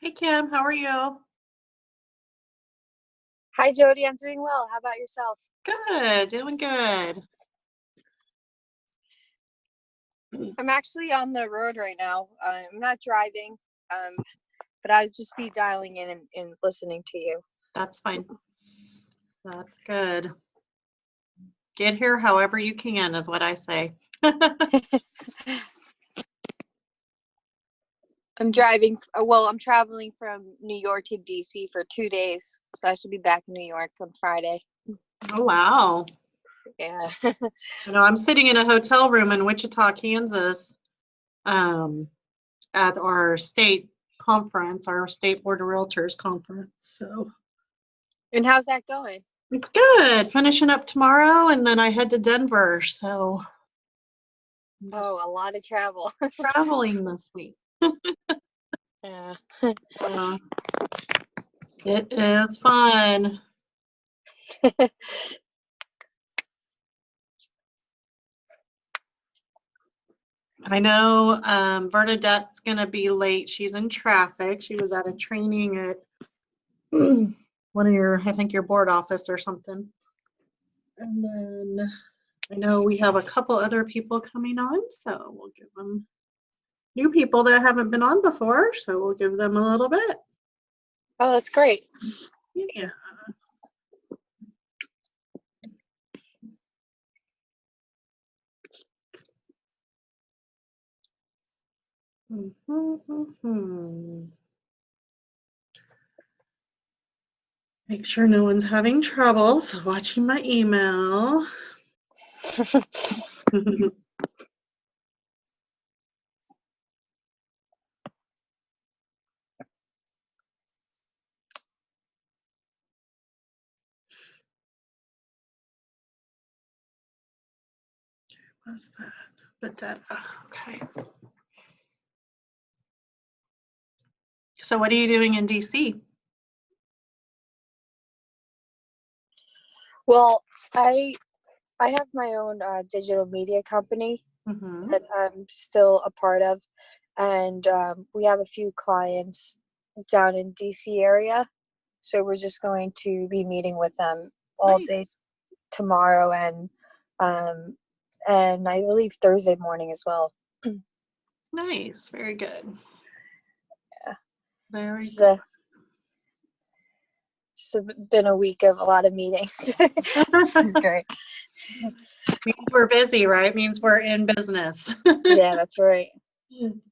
Hey Kim, how are you? Hi, Jody. I'm doing well. How about yourself? Good, doing good. I'm actually on the road right now. I'm not driving, but I'll just be dialing in and listening to you. That's fine. That's good. Get here however you can is what I say. I'm driving. Well, I'm traveling from New York to DC for 2 days, so I should be back in New York on Friday. Oh, wow. Yeah. You know, I'm sitting in a hotel room in Wichita, Kansas, at our state conference, our state board of realtors conference. So And how's that going? it's good. Finishing up tomorrow, and then I head to Denver. So I'm just Oh, a lot of travel. traveling this week. Yeah. It is fun. I know Bernadette's going to be late. She's in traffic. She was at a training at one of your, I think your board office or something. And then I know we have a couple other people coming on, so we'll give them new people that haven't been on before, so we'll give them a little bit. Oh, that's great. Yeah. Make sure no one's having trouble, so watching my email. What's that? But that, okay. So what are you doing in DC? Well, I have my own digital media company that I'm still a part of, and we have a few clients down in DC area, so we're just going to be meeting with them all Nice. day tomorrow and I believe Thursday morning as well. Nice, very good. Yeah. Very It's, good. it's been a week of a lot of meetings. It's great. Means we're busy, right? Means we're in business. Yeah, that's right.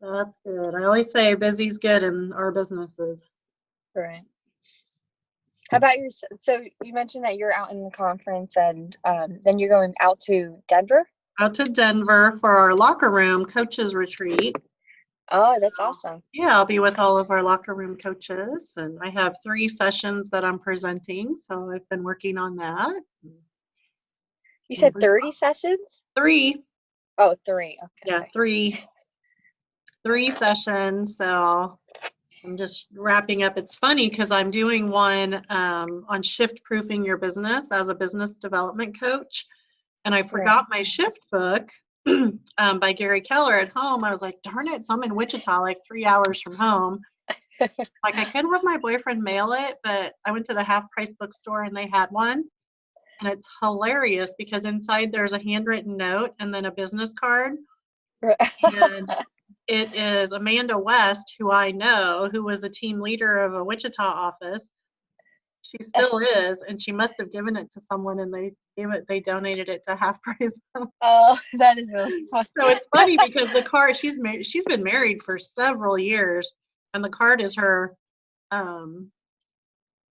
That's good. I always say busy's good in our businesses. Right. How about your? So you mentioned that you're out in the conference, and then you're going out to Denver. Out to Denver for our locker room coaches retreat. Oh, that's awesome. Yeah, I'll be with all of our locker room coaches, and I have 3 sessions that I'm presenting, so I've been working on that. You said 30 sessions? 3. Oh, 3. Okay. Yeah, 3 sessions. So I'm just wrapping up. It's funny because I'm doing one on shift proofing your business as a business development coach. And I forgot my shift book by Gary Keller at home. I was like, darn it. So I'm in Wichita, like 3 hours from home. Like I could have my boyfriend mail it, but I went to the Half Price bookstore and they had one. And it's hilarious because inside there's a handwritten note and then a business card. And it is Amanda West, who I know, who was the team leader of a Wichita office. She still is, and she must have given it to someone, and they donated it to Half Price. Oh, that is really fun. So it's funny because the card, she's been married for several years, and the card is her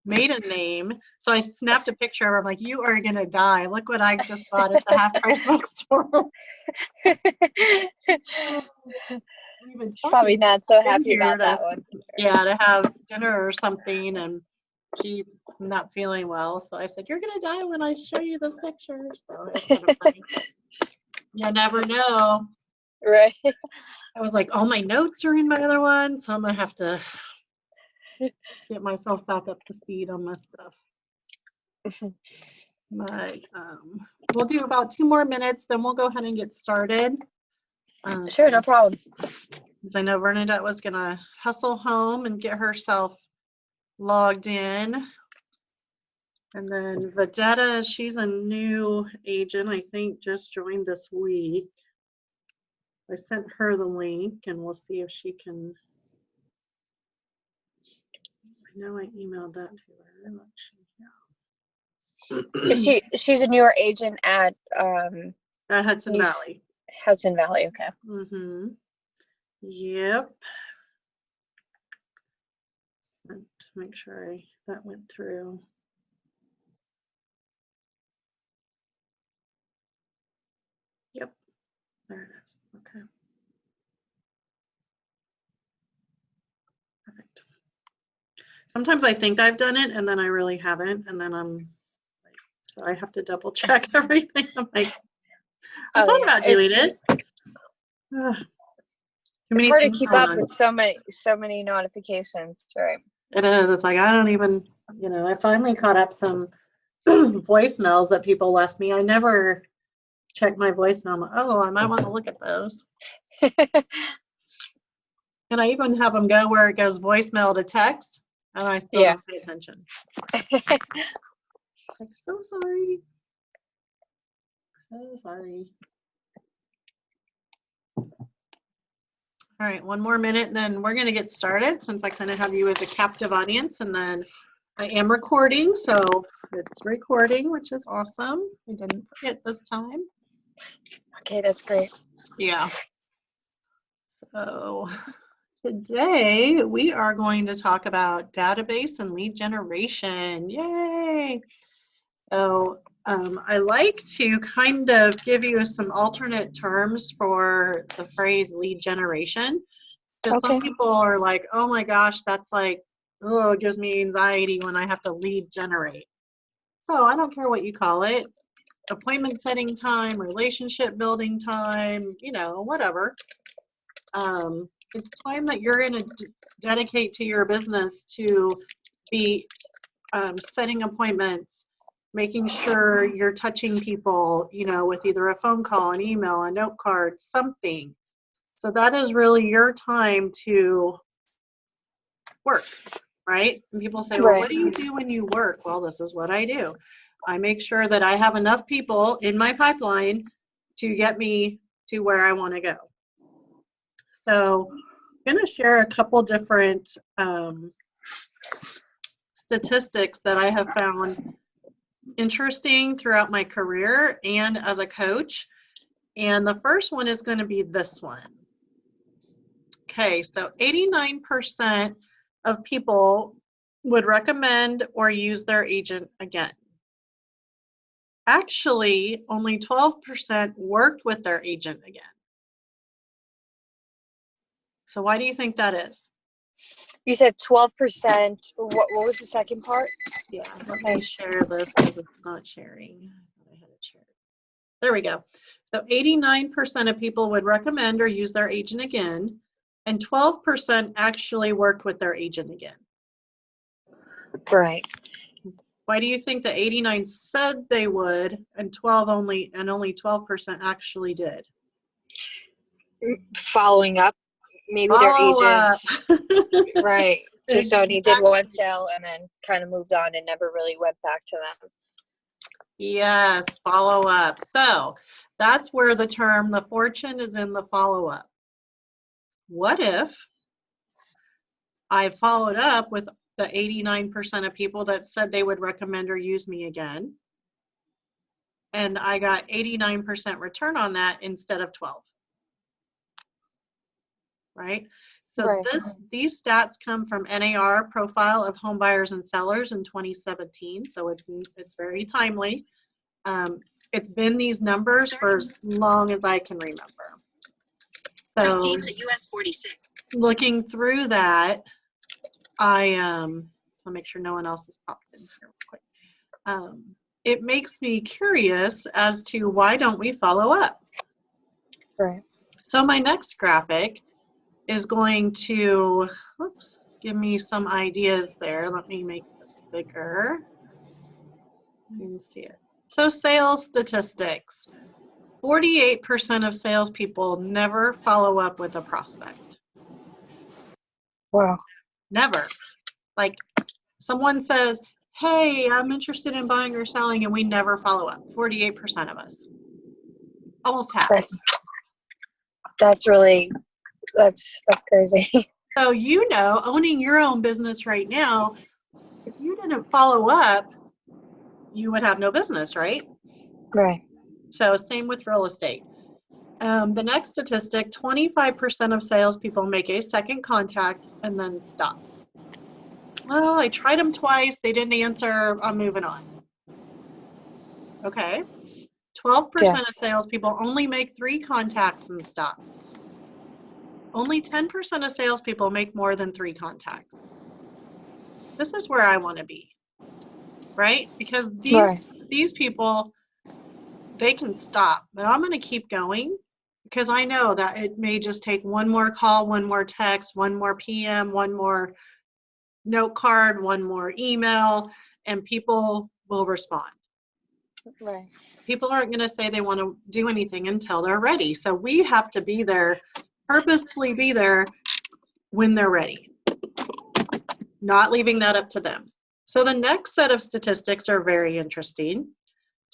maiden name. So I snapped a picture of her. I'm like, you are gonna die. Look what I just bought at the Half Price bookstore. She's probably not so happy about that one. Yeah, to have dinner or something, and she's not feeling well. So I said, you're gonna die when I show you this picture. So it's kind of funny. You never know. Right. I was like, all my notes are in my other one, so I'm gonna have to get myself back up to speed on my stuff. But we'll do about 2 more minutes, then we'll go ahead and get started. Sure, no problem. Because I know Bernadette was gonna hustle home and get herself logged in. And then Vedetta, she's a new agent, I think just joined this week. I sent her the link and we'll see if she can. I know I emailed that to her. She's a newer agent at Hudson Valley. Hudson Valley, okay. Mm-hmm. Yep. To make sure that went through. Yep, there it is. Okay. Perfect. Sometimes I think I've done it and then I really haven't, and then I'm like, so I have to double check everything. I'm like, I thought about doing it. It's hard to keep up with so many notifications, right? It is. It's like I don't even, I finally caught up some voicemails that people left me. I never check my voicemail. Like, oh, I might want to look at those. And I even have them go where it goes voicemail to text, and I still don't pay attention. Like, so sorry. So sorry. All right, 1 more minute, and then we're going to get started since I kind of have you as a captive audience, and then I am recording, so it's recording, which is awesome. I didn't forget this time. Okay, that's great. Yeah. So today we are going to talk about database and lead generation. Yay! So I like to kind of give you some alternate terms for the phrase lead generation. Because some people are like, oh my gosh, that's like, oh, it gives me anxiety when I have to lead generate. So I don't care what you call it. Appointment setting time, relationship building time, whatever. It's time that you're going to dedicate to your business to be setting appointments, making sure you're touching people, with either a phone call, an email, a note card, something. So that is really your time to work, right? And people say, well, what do you do when you work? Well, this is what I do. I make sure that I have enough people in my pipeline to get me to where I want to go. So I'm going to share a couple different statistics that I have found interesting throughout my career and as a coach. And the first one is going to be this one. Okay, so 89% of people would recommend or use their agent again. Actually, only 12% worked with their agent again. So why do you think that is? You said 12%. What was the second part? Yeah, let me share this because it's not sharing. I had it shared. There we go. So 89% of people would recommend or use their agent again. and 12% actually worked with their agent again. Right. Why do you think the 89 said they would and only 12% actually did? Following up, maybe their Follow up. agents, right, just only did Exactly. one sale and then kind of moved on and never really went back to them. Yes, follow up. So that's where the term the fortune is in the follow up. What if I followed up with the 89% of people that said they would recommend or use me again, and I got 89% return on that instead of 12? Right? So Right. these stats come from NAR profile of home buyers and sellers in 2017. So it's very timely. It's been these numbers for as long as I can remember. So Proceed to US 46. Looking through that, I'll make sure no one else has popped in here real quick. It makes me curious as to why don't we follow up? Right. So my next graphic is going to give me some ideas there. Let me make this bigger. You can see it. So sales statistics. 48% of salespeople never follow up with a prospect. Wow. Never. Like someone says, hey, I'm interested in buying or selling, and we never follow up. 48% of us. Almost half. That's really, that's crazy. So, owning your own business right now, if you didn't follow up, you would have no business, right? Right. So same with real estate. The next statistic, 25% of salespeople make a second contact and then stop. Well, I tried them twice. They didn't answer. I'm moving on. Okay. 12% of salespeople only make 3 contacts and stop. Only 10% of salespeople make more than 3 contacts. This is where I want to be, right? Because these people, they can stop, but I'm going to keep going because I know that it may just take one more call, one more text, one more PM, one more note card, one more email, and people will respond. Right. People aren't going to say they want to do anything until they're ready. So we have to be there, purposefully be there when they're ready, not leaving that up to them. So the next set of statistics are very interesting.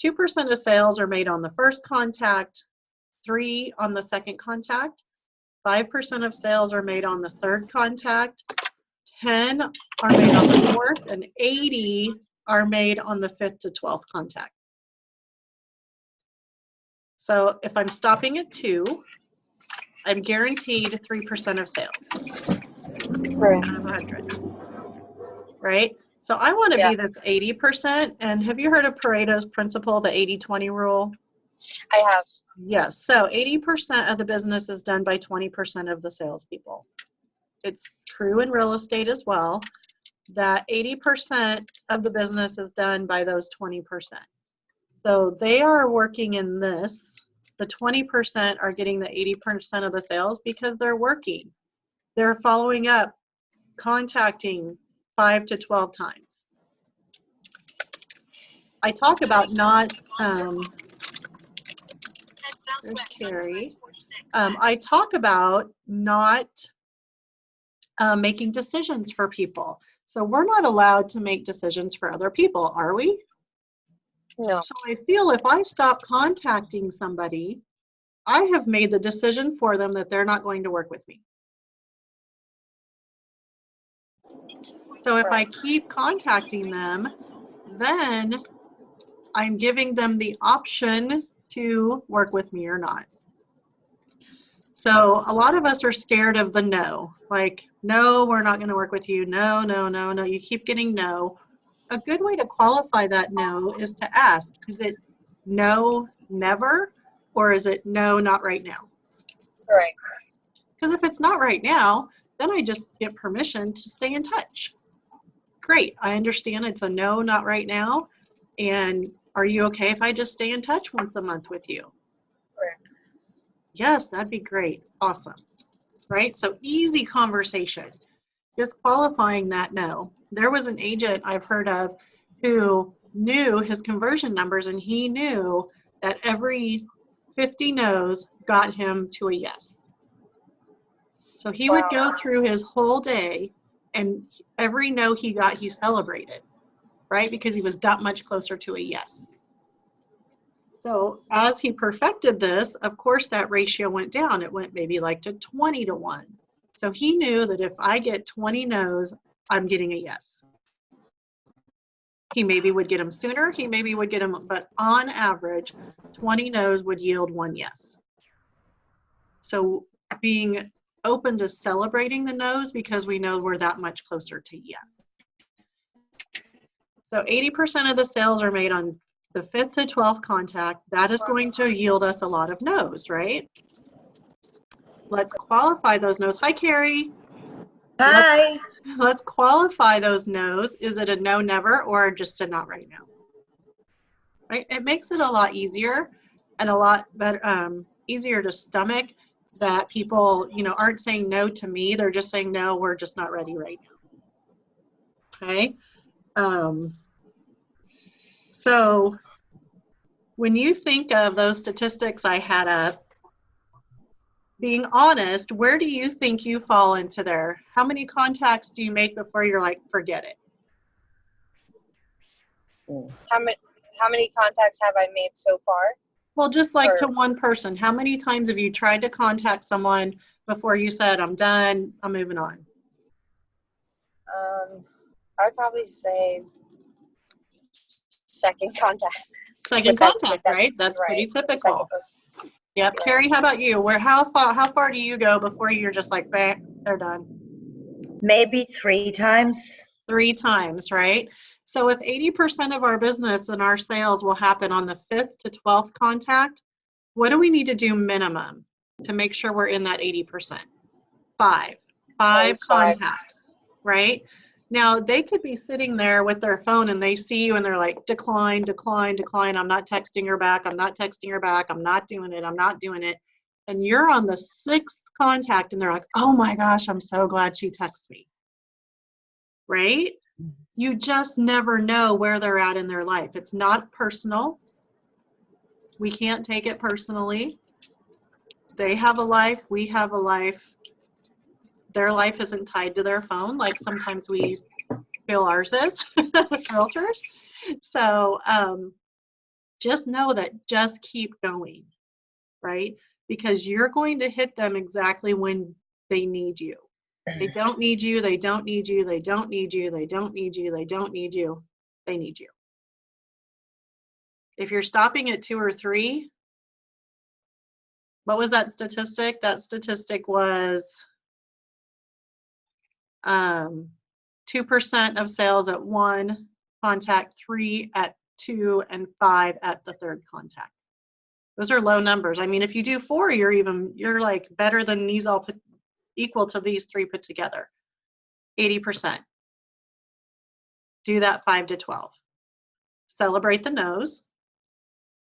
2% of sales are made on the first contact, 3 on the second contact, 5% of sales are made on the third contact, 10 are made on the fourth, and 80 are made on the 5th to 12th contact. So if I'm stopping at 2, I'm guaranteed 3% of sales. Right. Out of 100. Right? So I want to be this 80%. And have you heard of Pareto's principle, the 80-20 rule? I have. Yes. So 80% of the business is done by 20% of the salespeople. It's true in real estate as well, that 80% of the business is done by those 20%. So they are working in this. The 20% are getting the 80% of the sales because they're working. They're following up, contacting 5 to 12 times. I talk about not, there's Carrie. I talk about not making decisions for people. So we're not allowed to make decisions for other people, are we? No. So I feel if I stop contacting somebody, I have made the decision for them that they're not going to work with me. So if I keep contacting them, then I'm giving them the option to work with me or not. So a lot of us are scared of the no. Like, no, we're not going to work with you. No, no, no, no. You keep getting no. A good way to qualify that no is to ask, is it no, never, or is it no, not right now? Right. Because if it's not right now, then I just get permission to stay in touch. Great, I understand it's a no, not right now. And are you okay if I just stay in touch once a month with you? Right. Yes, that'd be great. Awesome. right? So easy conversation, just qualifying that no. There was an agent I've heard of who knew his conversion numbers, and he knew that every 50 no's got him to a yes. So he would go through his whole day, and every no he got, he celebrated, right? Because he was that much closer to a yes. So as he perfected this, of course, that ratio went down. It went maybe like to 20 to 1. So he knew that if I get 20 no's, I'm getting a yes. He maybe would get them sooner. He maybe would get them, but on average, 20 no's would yield 1 yes. So being open to celebrating the no's, because we know we're that much closer to yes. So 80% of the sales are made on the 5th to 12th contact. That is going to yield us a lot of no's, right? Let's qualify those no's. Hi, Carrie. Hi. Let's qualify those no's. Is it a no, never, or just a not right now? Right? It makes it a lot easier and a lot better, easier to stomach that people, aren't saying no to me. They're just saying, no, we're just not ready right now. Okay. So when you think of those statistics I had up, being honest, where do you think you fall into there? How many contacts do you make before you're like, forget it? How many contacts have I made so far? Well, just like to one person. How many times have you tried to contact someone before you said, I'm done, I'm moving on? I'd probably say second contact. Second contact, right? That's pretty typical. Yep. Carrie, how about you? How far do you go before you're just like, bah, they're done? Maybe 3 times. 3 times, right? So if 80% of our business and our sales will happen on the 5th to 12th contact, what do we need to do minimum to make sure we're in that 80%? 5 contacts, right? Now, they could be sitting there with their phone and they see you and they're like, decline, decline, decline. I'm not texting her back. I'm not texting her back. I'm not doing it. I'm not doing it. And you're on the 6th contact and they're like, oh my gosh, I'm so glad she texted me. Right? You just never know where they're at in their life. It's not personal. We can't take it personally. They have a life. We have a life. Their life isn't tied to their phone like sometimes we feel ours is, realtors. So just know that just keep going, right? Because you're going to hit them exactly when they need you. They don't need you, they don't need you, they don't need you, they don't need you, they don't need you, they need you. If you're stopping at 2 or 3, what was that statistic? That statistic was 2% of sales at 1 contact, 3 at 2, and 5 at the 3rd contact. Those are low numbers. I mean, if you do 4, you're like better than these all put equal to these 3 put together. 80%. Do that 5 to 12. Celebrate the no's,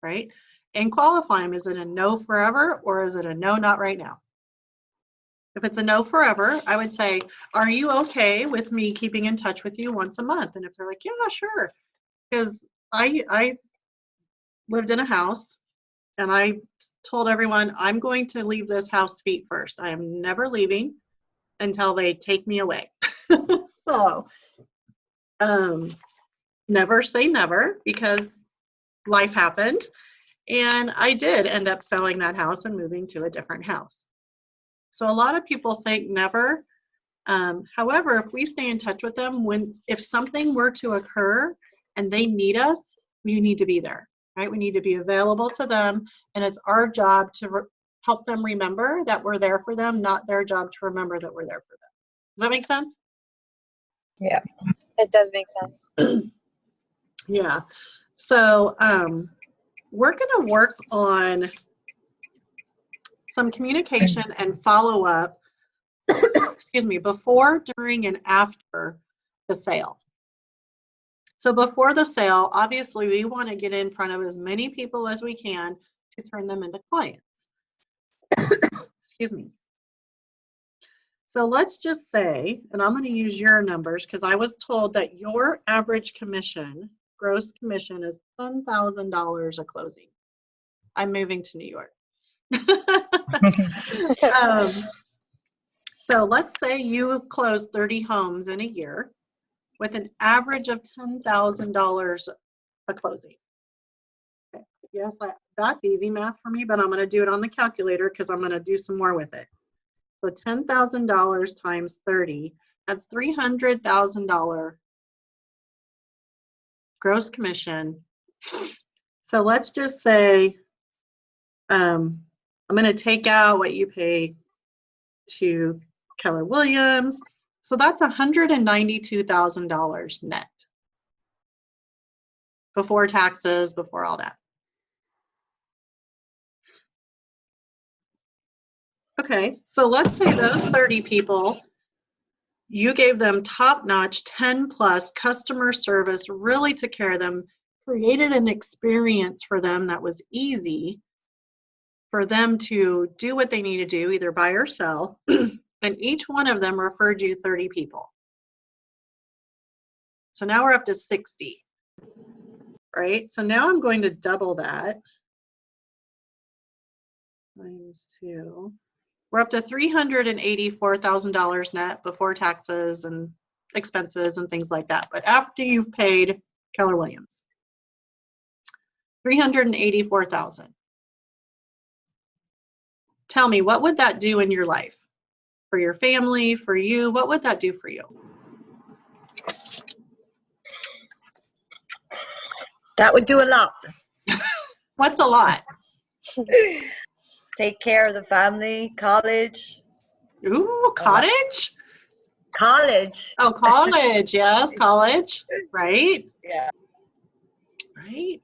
right? And qualify them. Is it a no forever or is it a no, not right now? If it's a no forever, I would say, are you okay with me keeping in touch with you once a month? And if they're like, yeah, sure. Because I lived in a house and I told everyone, I'm going to leave this house feet first. I am never leaving until they take me away. So never say never, because life happened. And I did end up selling that house and moving to a different house. So a lot of people think never. However, if we stay in touch with them, if something were to occur and they need us, we need to be there, right? We need to be available to them, and it's our job to help them remember that we're there for them, not their job to remember that we're there for them. Does that make sense? Yeah. It does make sense. Yeah. So we're going to work on some communication and follow-up, excuse me, before, during, and after the sale. So before the sale, obviously, we want to get in front of as many people as we can to turn them into clients. Excuse me. So let's just say, and I'm going to use your numbers because I was told that your average commission, gross commission, is $10,000 a closing. I'm moving to New York. So let's say you close 30 homes in a year with an average of $10,000 a closing. Okay. Yes, that's easy math for me, but I'm going to do it on the calculator because I'm going to do some more with it. So $10,000 times 30, that's $300,000 gross commission. So let's just say I'm going to take out what you pay to Keller Williams. So that's $192,000 net before taxes, before all that. Okay, so let's say those 30 people, you gave them top-notch 10+ customer service, really took care of them, created an experience for them that was easy for them to do what they need to do, either buy or sell, and each one of them referred you 30 people. So now we're up to 60, right? So now I'm going to double that times 2. We're up to $384,000 net before taxes and expenses and things like that. But after you've paid Keller Williams, $384,000. Tell me, what would that do in your life? For your family, for you, what would that do for you? That would do a lot. What's a lot? Take care of the family, college. Ooh, cottage? College. Oh, college, yes, college, right? Yeah. Right?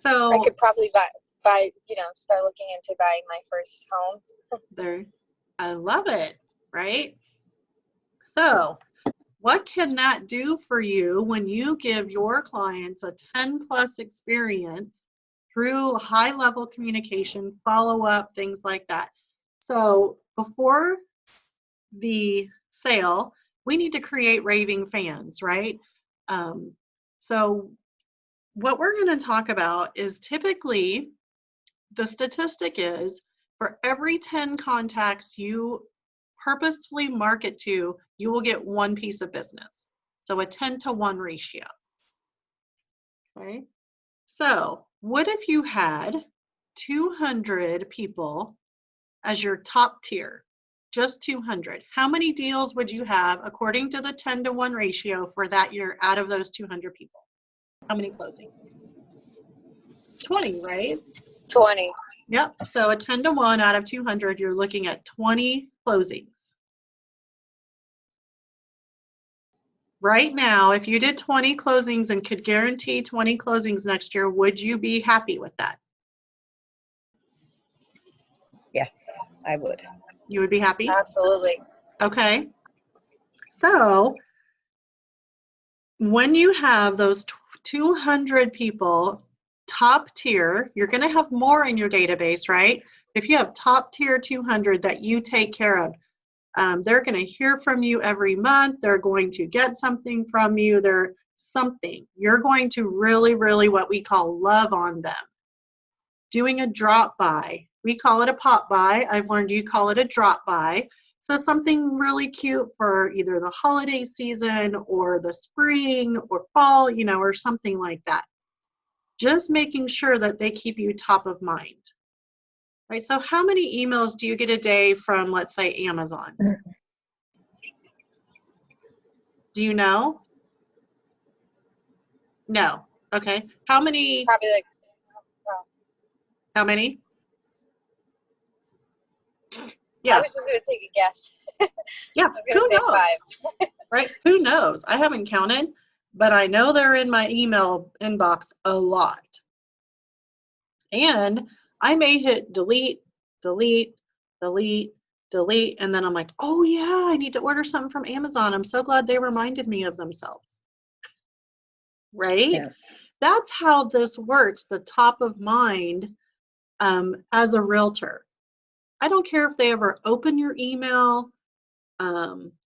So I could probably buy, start looking into buying my first home. there, I love it, right? So what can that do for you when you give your clients a 10+ experience through high-level communication, follow-up, things like that? So before the sale, we need to create raving fans, right? So what we're going to talk about is typically the statistic is for every 10 contacts you purposefully market to, you will get 1 piece of business. So a 10-to-1 ratio. Okay. So what if you had 200 people as your top tier? Just 200. How many deals would you have according to the 10-to-1 ratio for that year out of those 200 people? How many closings? 20, right? 20. Yep. So a 10-to-1 out of 200, you're looking at 20 closings. Right now, if you did 20 closings and could guarantee 20 closings next year, would you be happy with that? Yes, I would. You would be happy? Absolutely. Okay. So when you have those 200 people top tier, you're going to have more in your database, right? If you have top tier 200 that you take care of, they're going to hear from you every month. They're going to get something from you. They're something. You're going to really, really what we call love on them. Doing a drop by. We call it a pop by. I've learned you call it a drop by. So something really cute for either the holiday season or the spring or fall, or something like that. Just making sure that they keep you top of mind. Right? So how many emails do you get a day from, let's say, Amazon? Do you know? No. Okay. How many? Probably like, How many? I Yeah. was just going to take a guess. Yeah. I was going to say knows? 5. Right? Who knows? I haven't counted, but I know they're in my email inbox a lot. And I may hit delete, delete, delete, delete, and then I'm like, oh yeah, I need to order something from Amazon. I'm so glad they reminded me of themselves. Right? Yeah. That's how this works, the top of mind as a realtor. I don't care if they ever open your email,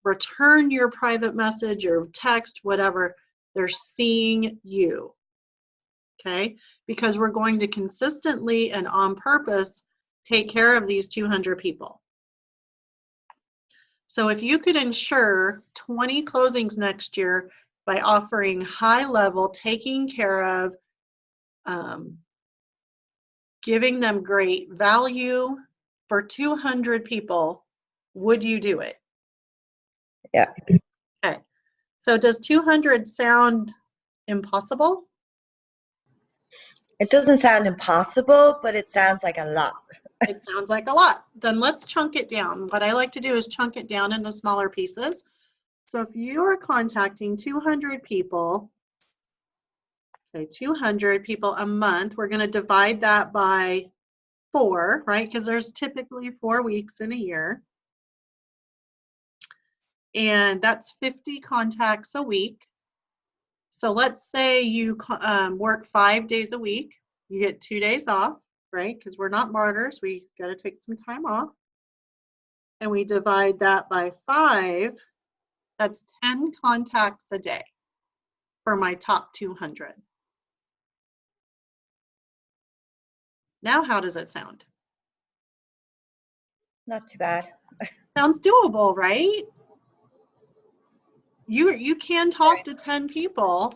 return your private message or text, whatever, they're seeing you. Okay? Because we're going to consistently and on purpose take care of these 200 people. So if you could ensure 20 closings next year by offering high level, taking care of, giving them great value for 200 people, would you do it? Yeah. Okay. So does 200 sound impossible? It doesn't sound impossible, but it sounds like a lot. It sounds like a lot. Then let's chunk it down. What I like to do is chunk it down into smaller pieces. So if you are contacting 200 people, okay, 200 people a month, we're going to divide that by 4, right? Because there's typically 4 weeks in a year. And that's 50 contacts a week. So let's say you work 5 days a week. You get 2 days off, right? Because we're not martyrs. We got to take some time off. And we divide that by 5. That's 10 contacts a day for my top 200. Now, how does it sound? Not too bad. Sounds doable, right? You can talk to 10 people,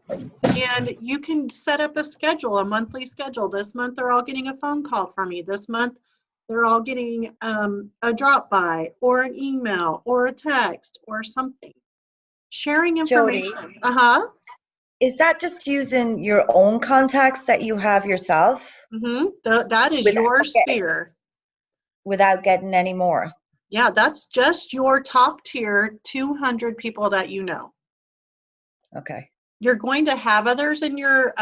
and you can set up a schedule, a monthly schedule. This month they're all getting a phone call from me. This month they're all getting a drop by or an email or a text or something. Sharing information. Jody, is that just using your own contacts that you have yourself? That is your sphere. Without getting any more? Yeah, that's just your top tier 200 people that you know. Okay. You're going to have others in your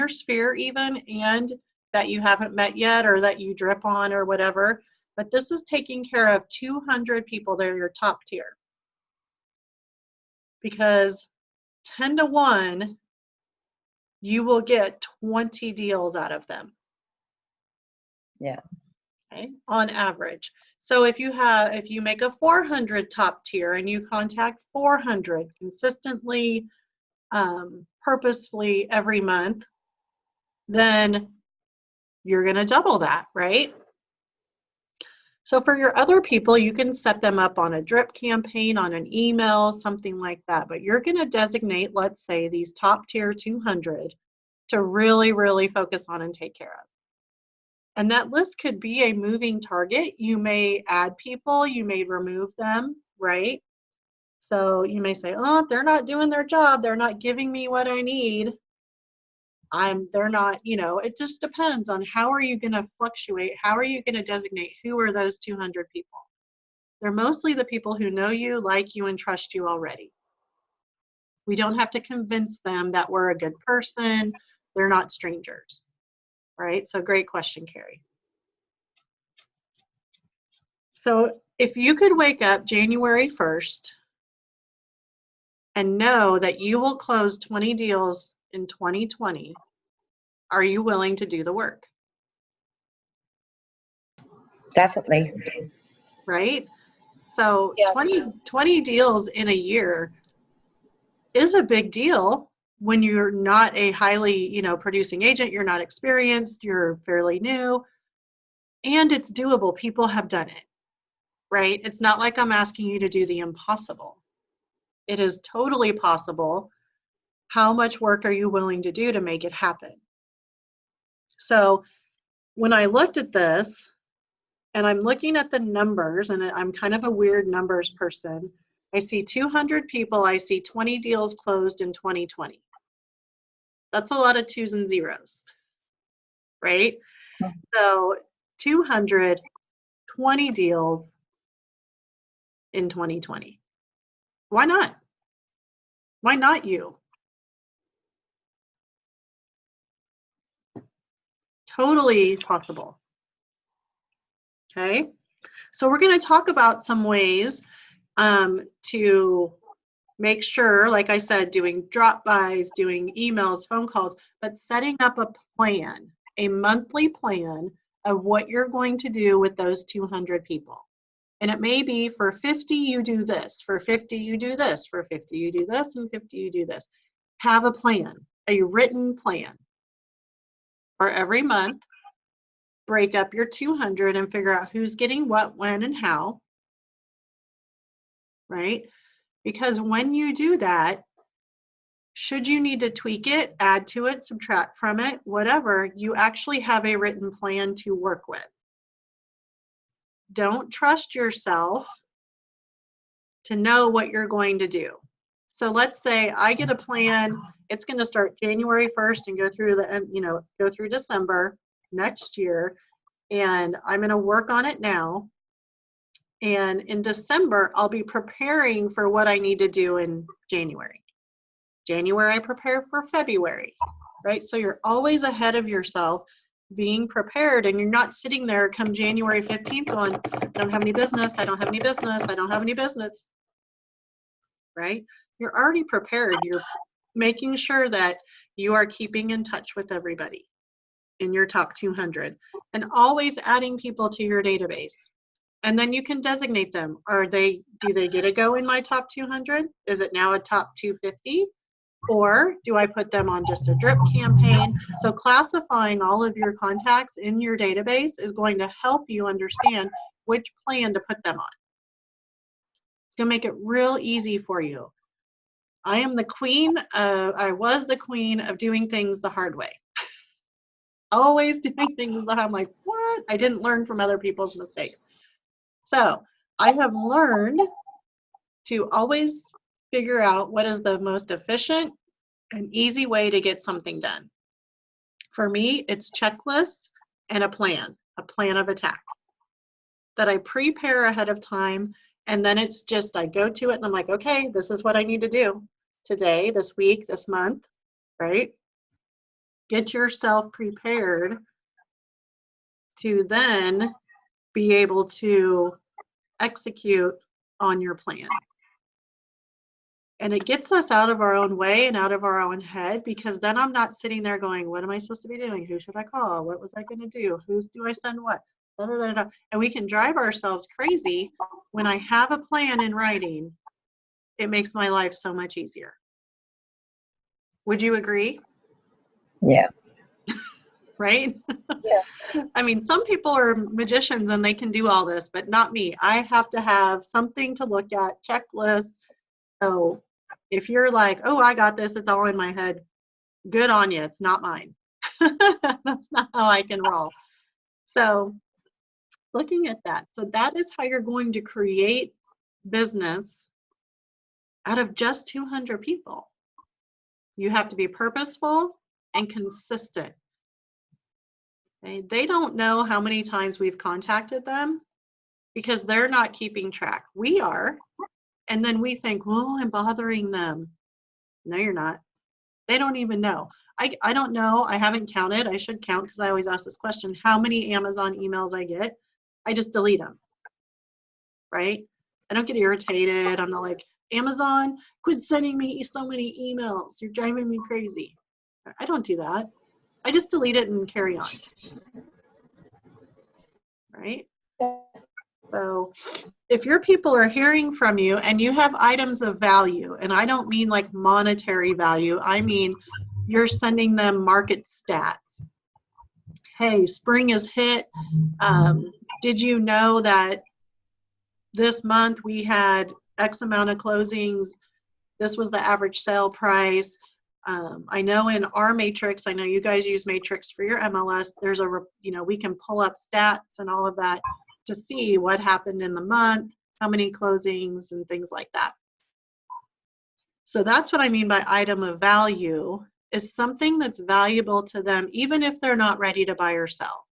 sphere even, and that you haven't met yet or that you drip on or whatever. But this is taking care of 200 people. They're your top tier. Because 10 to 1, you will get 20 deals out of them. Yeah. Okay, on average. So if you make a 400 top tier and you contact 400 consistently, purposefully every month, then you're going to double that, right? So for your other people, you can set them up on a drip campaign, on an email, something like that. But you're going to designate, let's say, these top tier 200 to really, really focus on and take care of. And that list could be a moving target. You may add people, you may remove them, right? So you may say, oh, they're not doing their job. They're not giving me what I need. They're not, it just depends on how are you going to fluctuate? How are you going to designate who are those 200 people? They're mostly the people who know you, like you, and trust you already. We don't have to convince them that we're a good person. They're not strangers, right? So great question, Carrie. So if you could wake up January 1st and know that you will close 20 deals in 2020, are you willing to do the work? Definitely. Right? So Yes. 20 deals in a year is a big deal when you're not a highly, producing agent, you're not experienced, you're fairly new, and it's doable. People have done it, right? It's not like I'm asking you to do the impossible. It is totally possible. How much work are you willing to do to make it happen? So when I looked at this, and I'm looking at the numbers, and I'm kind of a weird numbers person, I see 200 people, I see 20 deals closed in 2020. That's a lot of 2s and 0s, right? Yeah. So 220 deals in 2020. Why not? Why not you? Totally possible. Okay, so we're going to talk about some ways to make sure, like I said, doing drop-bys, doing emails, phone calls, but setting up a plan, a monthly plan of what you're going to do with those 200 people. And it may be for 50, you do this, for 50, you do this, for 50, you do this, and 50, you do this. Have a plan, a written plan. For every month, break up your 200 and figure out who's getting what, when, and how, right? Because when you do that, should you need to tweak it, add to it, subtract from it, whatever, you actually have a written plan to work with. Don't trust yourself to know what you're going to do. So let's say I get a plan, it's going to start January 1st and go through the, go through December next year, and I'm going to work on it now. And in December, I'll be preparing for what I need to do in January. January, I prepare for February, right? So you're always ahead of yourself, being prepared, and you're not sitting there come January 15th going, I don't have any business, I don't have any business, I don't have any business, right? You're already prepared. You're making sure that you are keeping in touch with everybody in your top 200 and always adding people to your database. And then you can designate them. Do they get a go in my top 200? Is it now a top 250? Or do I put them on just a drip campaign? So classifying all of your contacts in your database is going to help you understand which plan to put them on. It's going to make it real easy for you. I was the queen of doing things the hard way. Always doing things the hard way. I'm like, what? I didn't learn from other people's mistakes. So I have learned to always figure out what is the most efficient and easy way to get something done. For me, it's checklists and a plan of attack that I prepare ahead of time. And then it's just, I go to it and I'm like, okay, this is what I need to do today, this week, this month, right? Get yourself prepared to then be able to execute on your plan. And it gets us out of our own way and out of our own head, because then I'm not sitting there going, what am I supposed to be doing? Who should I call? What was I going to do? Do I send what? Da, da, da, da. And we can drive ourselves crazy. When I have a plan in writing, it makes my life so much easier. Would you agree? Yeah. Right? Yeah. I mean, some people are magicians and they can do all this, but not me. I have to have something to look at, checklist. So if you're like, oh, I got this, it's all in my head, good on you. It's not mine. That's not how I can roll. So looking at that. So that is how you're going to create business out of just 200 people. You have to be purposeful and consistent. Okay? They don't know how many times we've contacted them because they're not keeping track. We are. And then we think, well, I'm bothering them. No, you're not. They don't even know. I don't know. I haven't counted. I should count because I always ask this question, how many Amazon emails I get. I just delete them, right? I don't get irritated. I'm not like, Amazon, quit sending me so many emails. You're driving me crazy. I don't do that. I just delete it and carry on, right? So if your people are hearing from you and you have items of value, and I don't mean like monetary value, I mean you're sending them market stats. Hey, spring is hit. Did you know that this month we had X amount of closings? This was the average sale price. I know in our matrix, I know you guys use matrix for your MLS, there's we can pull up stats and all of that to see what happened in the month, how many closings and things like that. So that's what I mean by item of value, is something that's valuable to them, even if they're not ready to buy or sell.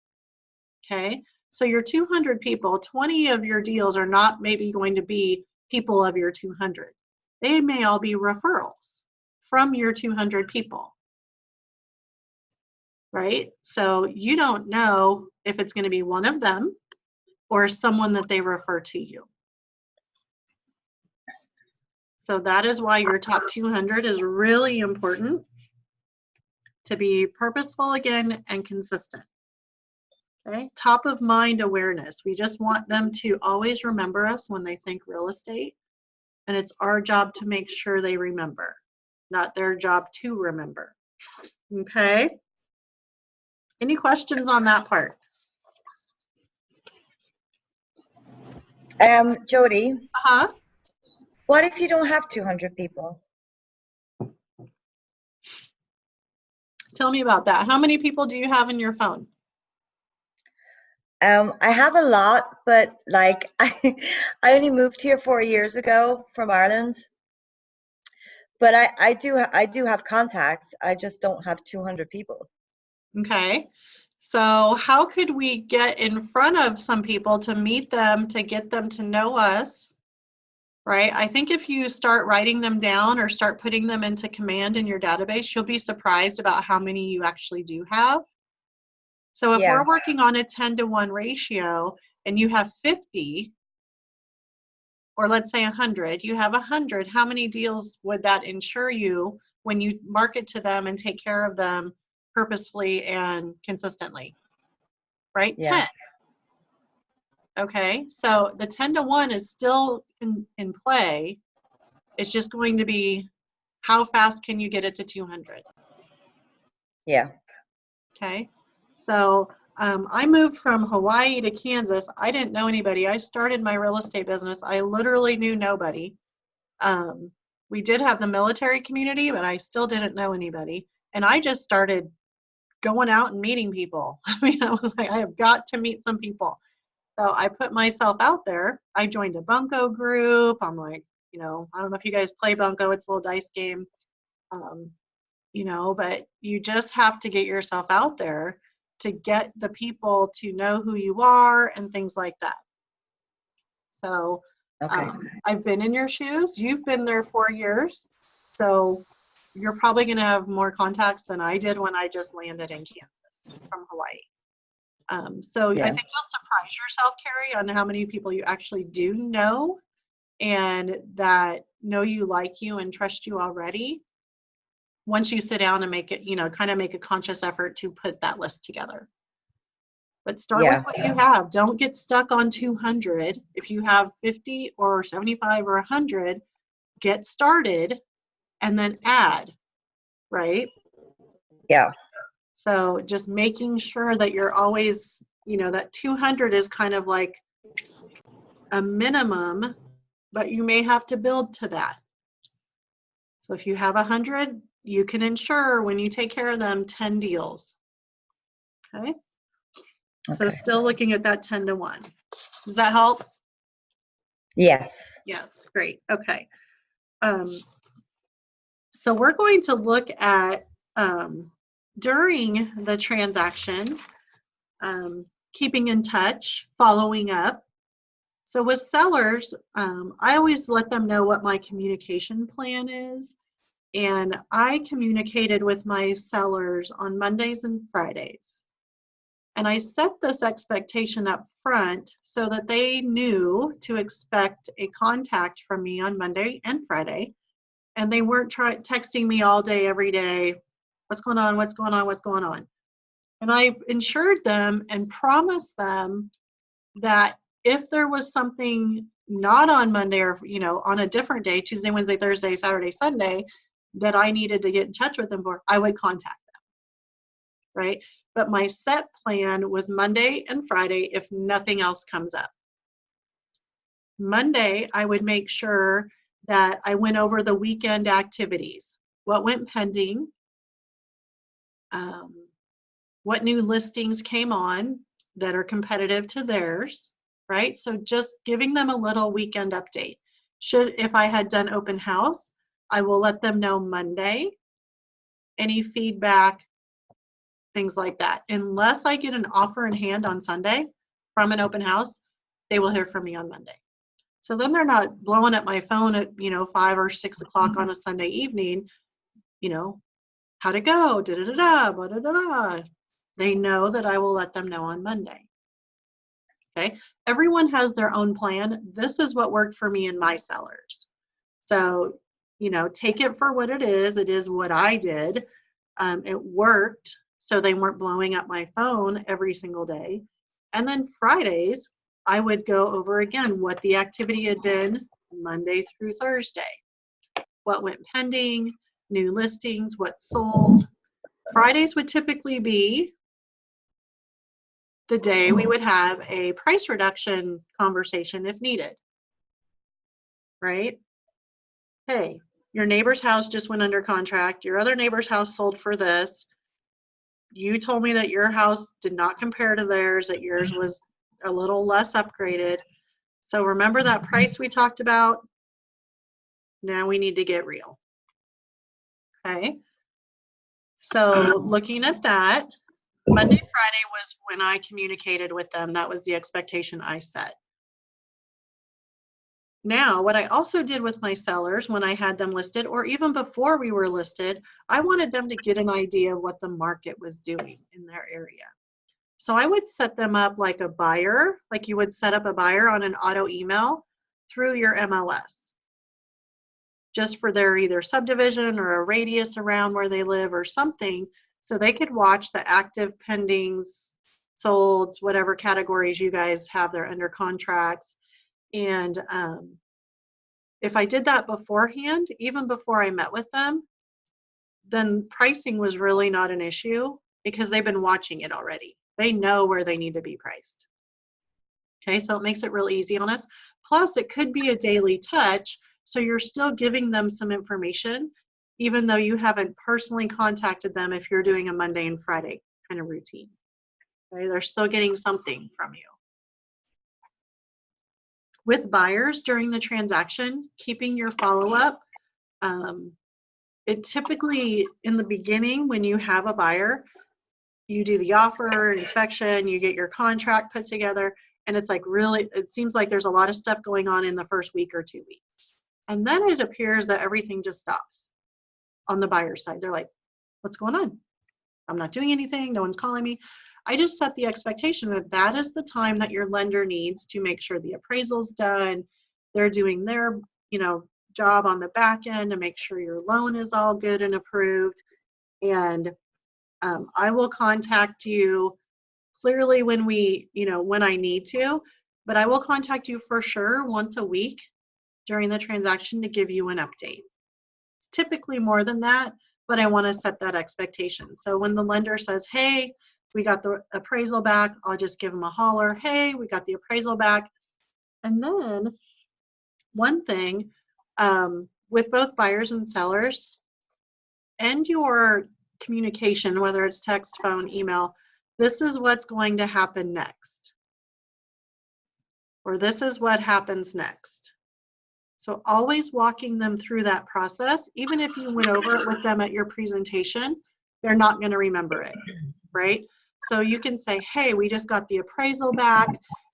Okay, so your 200 people, 20 of your deals are not maybe going to be people of your 200. They may all be referrals from your 200 people, right? So you don't know if it's going to be one of them or someone that they refer to you. So that is why your top 200 is really important, to be purposeful again and consistent. Okay, top of mind awareness. We just want them to always remember us when they think real estate. And it's our job to make sure they remember, not their job to remember. Okay. Any questions on that part? Jody, Uh-huh. what if you don't have 200 people? Tell me about that. How many people do you have in your phone? I have a lot, but like I only moved here 4 years ago from Ireland. But I do have contacts. I just don't have 200 people. Okay. So how could we get in front of some people to meet them, to get them to know us, right? I think if you start writing them down or start putting them into command in your database, you'll be surprised about how many you actually do have. So if Yeah. we're working on a 10-to-1 ratio and you have 50, or let's say 100, you have 100, how many deals would that ensure you when you market to them and take care of them purposefully and consistently, right? Yeah. 10. Okay, so the 10-to-1 is still in play. It's just going to be how fast can you get it to 200? Yeah. Okay, so I moved from Hawaii to Kansas. I didn't know anybody. I started my real estate business. I literally knew nobody. We did have the military community, but I still didn't know anybody. And I just started going out and meeting people. I mean, I was like, I have got to meet some people. So I put myself out there. I joined a bunco group. I'm like, I don't know if you guys play bunco. It's a little dice game, but you just have to get yourself out there to get the people to know who you are and things like that. So Okay. I've been in your shoes. You've been there 4 years. So you're probably going to have more contacts than I did when I just landed in Kansas from Hawaii. So Yeah. I think you'll surprise yourself, Carrie, on how many people you actually do know and that know you, like you, and trust you already once you sit down and make it, kind of make a conscious effort to put that list together. But start with what you have. Don't get stuck on 200. If you have 50 or 75 or 100, get started and then add, right? Yeah. So just making sure that you're always, that 200 is kind of like a minimum, but you may have to build to that. So if you have 100, you can ensure when you take care of them 10 deals. Okay? So still looking at that 10-to-1. Does that help? Yes. Yes, great. Okay. So we're going to look at during the transaction, keeping in touch, following up. So with sellers, I always let them know what my communication plan is. And I communicated with my sellers on Mondays and Fridays. And I set this expectation up front so that they knew to expect a contact from me on Monday and Friday. And they weren't texting me all day, every day, what's going on, what's going on, what's going on. And I ensured them and promised them that if there was something not on Monday or, on a different day, Tuesday, Wednesday, Thursday, Saturday, Sunday, that I needed to get in touch with them for, I would contact them, right? But my set plan was Monday and Friday if nothing else comes up. Monday, I would make sure that I went over the weekend activities, what went pending, what new listings came on that are competitive to theirs, right? So just giving them a little weekend update. If I had done open house, I will let them know Monday, any feedback, things like that. Unless I get an offer in hand on Sunday from an open house, they will hear from me on Monday. So then they're not blowing up my phone at, 5 or 6 o'clock on a Sunday evening, how'd it go? Da-da-da-da, ba-da-da-da. They know that I will let them know on Monday. Okay. Everyone has their own plan. This is what worked for me and my sellers. So, take it for what it is. It is what I did. It worked. so they weren't blowing up my phone every single day. And then Fridays, I would go over again what the activity had been Monday through Thursday, what went pending, new listings, what sold. Fridays would typically be the day we would have a price reduction conversation if needed, right? Hey, your neighbor's house just went under contract. Your other neighbor's house sold for this. You told me that your house did not compare to theirs, that yours was a little less upgraded. So remember that price we talked about? Now we need to get real. Okay. So looking at that, Monday, Friday was when I communicated with them. That was the expectation I set. Now, what I also did with my sellers when I had them listed, or even before we were listed, I wanted them to get an idea of what the market was doing in their area. So I would set them up like a buyer, like you would set up a buyer on an auto email through your MLS, just for their either subdivision or a radius around where they live or something, so they could watch the active pendings, solds, whatever categories you guys have there under contracts. And if I did that beforehand, even before I met with them, then pricing was really not an issue because they've been watching it already. They know where they need to be priced. Okay, so it makes it real easy on us. Plus, it could be a daily touch, so you're still giving them some information, even though you haven't personally contacted them if you're doing a Monday and Friday kind of routine. Okay, they're still getting something from you. With buyers during the transaction, keeping your follow-up, it typically, in the beginning, when you have a buyer, you do the offer, inspection, you get your contract put together, and it's like really, it seems like there's a lot of stuff going on in the first week or 2 weeks. And then it appears that everything just stops on the buyer side. They're like, what's going on? I'm not doing anything, no one's calling me. I just set the expectation that that is the time that your lender needs to make sure the appraisal's done. They're doing their, job on the back end to make sure your loan is all good and approved. And I will contact you clearly when when I need to, but I will contact you for sure once a week during the transaction to give you an update. It's typically more than that, but I want to set that expectation. So when the lender says, hey, we got the appraisal back, I'll just give them a holler, hey, we got the appraisal back. And then one thing with both buyers and sellers, end your communication, whether it's text, phone, email, this is what's going to happen next, or this is what happens next. So always walking them through that process, even if you went over it with them at your presentation, they're not going to remember it, right? So you can say, hey, we just got the appraisal back,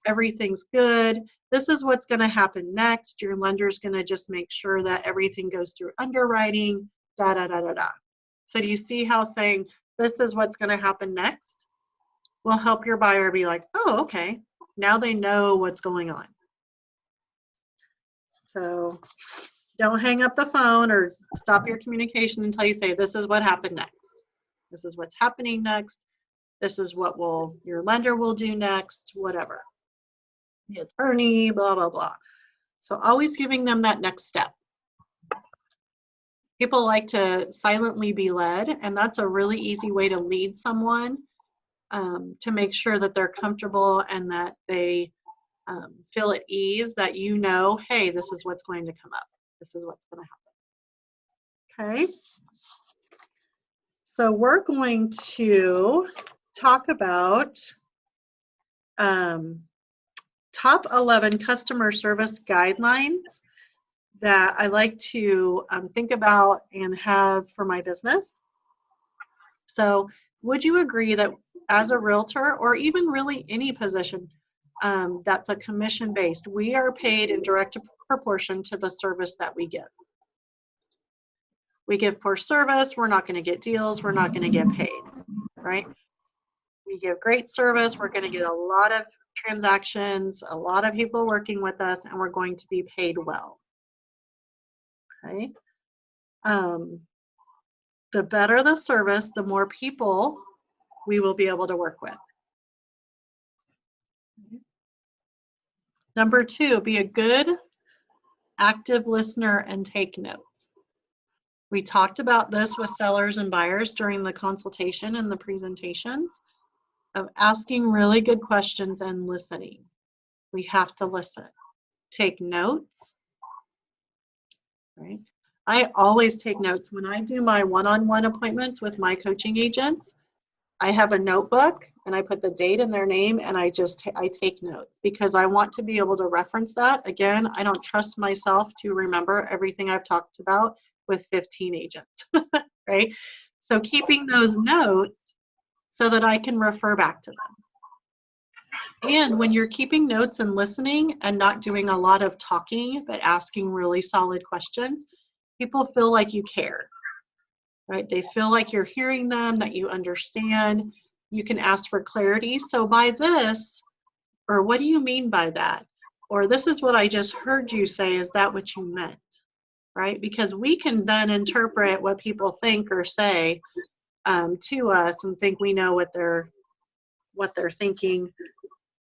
everything's good, this is what's going to happen next. Your lender's going to just make sure that everything goes through underwriting, da da da da da. So do you see how saying this is what's going to happen next will help your buyer be like, oh, okay, now they know what's going on. So don't hang up the phone or stop your communication until you say, this is what happened next. This is what's happening next. This is what your lender will do next, whatever. The attorney, blah, blah, blah. So always giving them that next step. People like to silently be led, and that's a really easy way to lead someone to make sure that they're comfortable and that they feel at ease, that hey, this is what's going to come up. This is what's going to happen. Okay. So we're going to talk about top 11 customer service guidelines that I like to think about and have for my business. So would you agree that as a realtor, or even really any position that's a commission-based, we are paid in direct proportion to the service that we give? We give poor service, we're not going to get deals, we're not going to get paid, right? We give great service, we're going to get a lot of transactions, a lot of people working with us, and we're going to be paid well. Okay. The better the service, the more people we will be able to work with. Number 2, be a good active listener and take notes. We talked about this with sellers and buyers during the consultation and the presentations of asking really good questions and listening. We have to listen. Take notes, right? I always take notes. When I do my one-on-one appointments with my coaching agents, I have a notebook and I put the date and their name and I take notes because I want to be able to reference that. Again, I don't trust myself to remember everything I've talked about with 15 agents, right? So keeping those notes so that I can refer back to them. And when you're keeping notes and listening and not doing a lot of talking, but asking really solid questions, people feel like you care, right? They feel like you're hearing them, that you understand. You can ask for clarity. So by this, or what do you mean by that? Or this is what I just heard you say, is that what you meant? Right? Because we can then interpret what people think or say to us and think we know what they're thinking.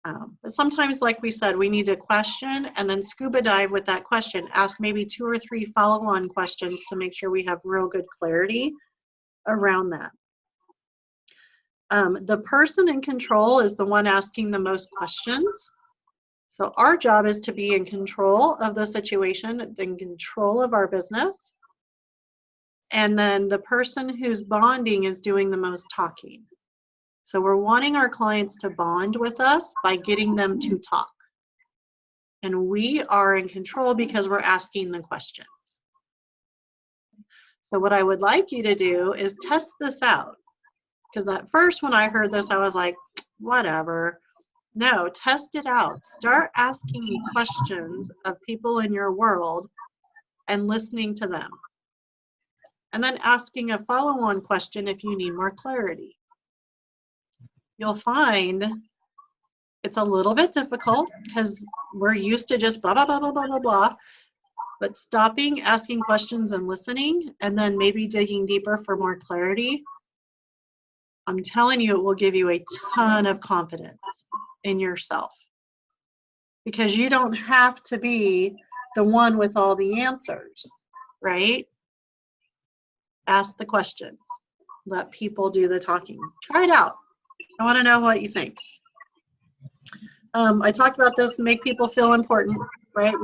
But sometimes, like we said, we need to question and then scuba dive with that question. Ask maybe 2 or 3 follow-on questions to make sure we have real good clarity around that. The person in control is the one asking the most questions. So our job is to be in control of the situation, in control of our business. And then the person who's bonding is doing the most talking. So we're wanting our clients to bond with us by getting them to talk. And we are in control because we're asking the questions. So what I would like you to do is test this out. Because at first when I heard this, I was like, whatever. No, test it out. Start asking questions of people in your world and listening to them. And then asking a follow-on question if you need more clarity. You'll find it's a little bit difficult because we're used to just blah, blah, blah, blah, blah, blah, blah. But stopping, asking questions and listening, and then maybe digging deeper for more clarity, I'm telling you, it will give you a ton of confidence in yourself. Because you don't have to be the one with all the answers, right? Ask the questions. Let people do the talking. Try it out. I want to know what you think. I talked about this, make people feel important, right?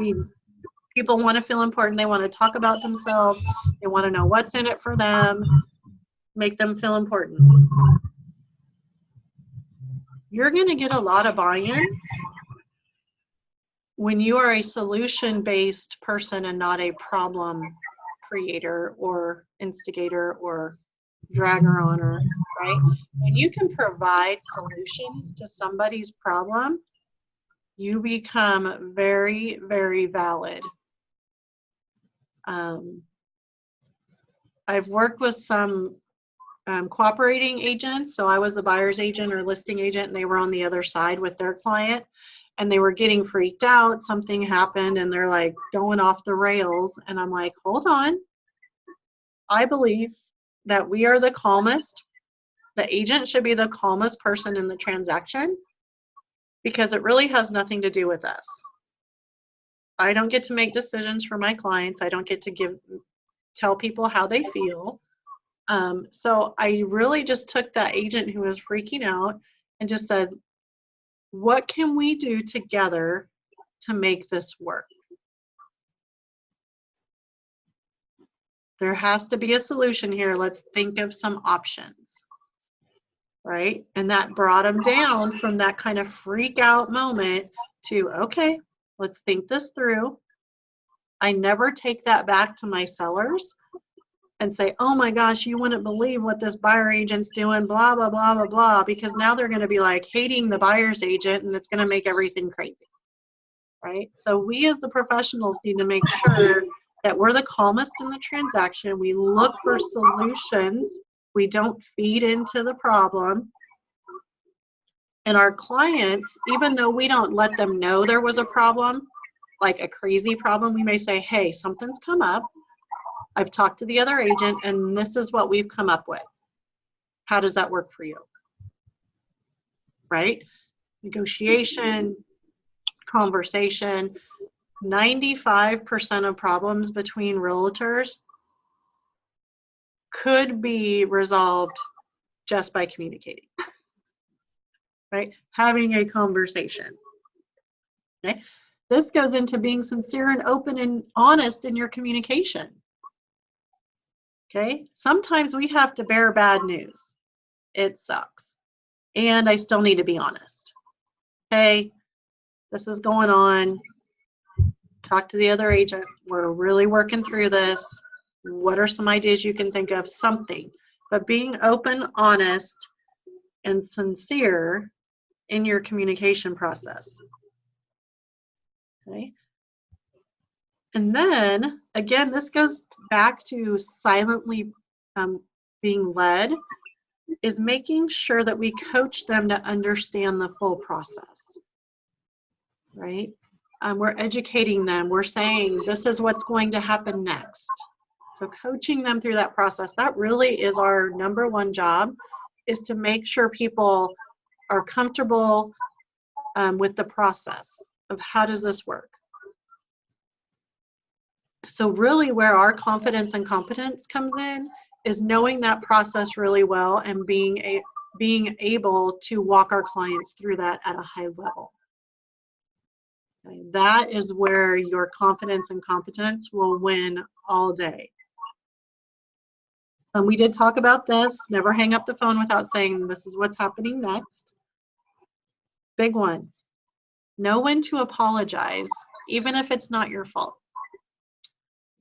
People want to feel important. They want to talk about themselves. They want to know what's in it for them. Make them feel important. You're going to get a lot of buy-in when you are a solution-based person and not a problem creator or instigator or dragger oner, right? When you can provide solutions to somebody's problem, you become very, very valid. I've worked with some cooperating agents. So I was the buyer's agent or listing agent, and they were on the other side with their client, and they were getting freaked out. Something happened, and they're like going off the rails. And I'm like, hold on. I believe that we are the calmest. The agent should be the calmest person in the transaction because it really has nothing to do with us. I don't get to make decisions for my clients. I don't get to tell people how they feel. So I really just took that agent who was freaking out and just said, what can we do together to make this work? There has to be a solution here. Let's think of some options, right? And that brought them down from that kind of freak out moment to, okay, let's think this through. I never take that back to my sellers and say, oh my gosh, you wouldn't believe what this buyer agent's doing, blah, blah, blah, blah, blah, because now they're going to be like hating the buyer's agent and it's going to make everything crazy, right? So we as the professionals need to make sure that we're the calmest in the transaction. We look for solutions. We don't feed into the problem. And our clients, even though we don't let them know there was a problem, like a crazy problem, we may say, hey, something's come up. I've talked to the other agent and this is what we've come up with. How does that work for you? right? Negotiation, conversation. 95% of problems between realtors could be resolved just by communicating, right? Having a conversation. Okay? This goes into being sincere and open and honest in your communication. Okay? Sometimes we have to bear bad news. It sucks. And I still need to be honest. Hey, this is going on. Talk to the other agent. We're really working through this. What are some ideas you can think of? Something. But being open, honest, and sincere in your communication process. Okay. And then, again, this goes back to silently being led, is making sure that we coach them to understand the full process, right? We're educating them. We're saying, this is what's going to happen next. So coaching them through that process, that really is our number one job, is to make sure people are comfortable with the process of how does this work. So really where our confidence and competence comes in is knowing that process really well and being able to walk our clients through that at a high level. Okay, that is where your confidence and competence will win all day. We did talk about this. Never hang up the phone without saying, this is what's happening next. Big one. Know when to apologize, even if it's not your fault.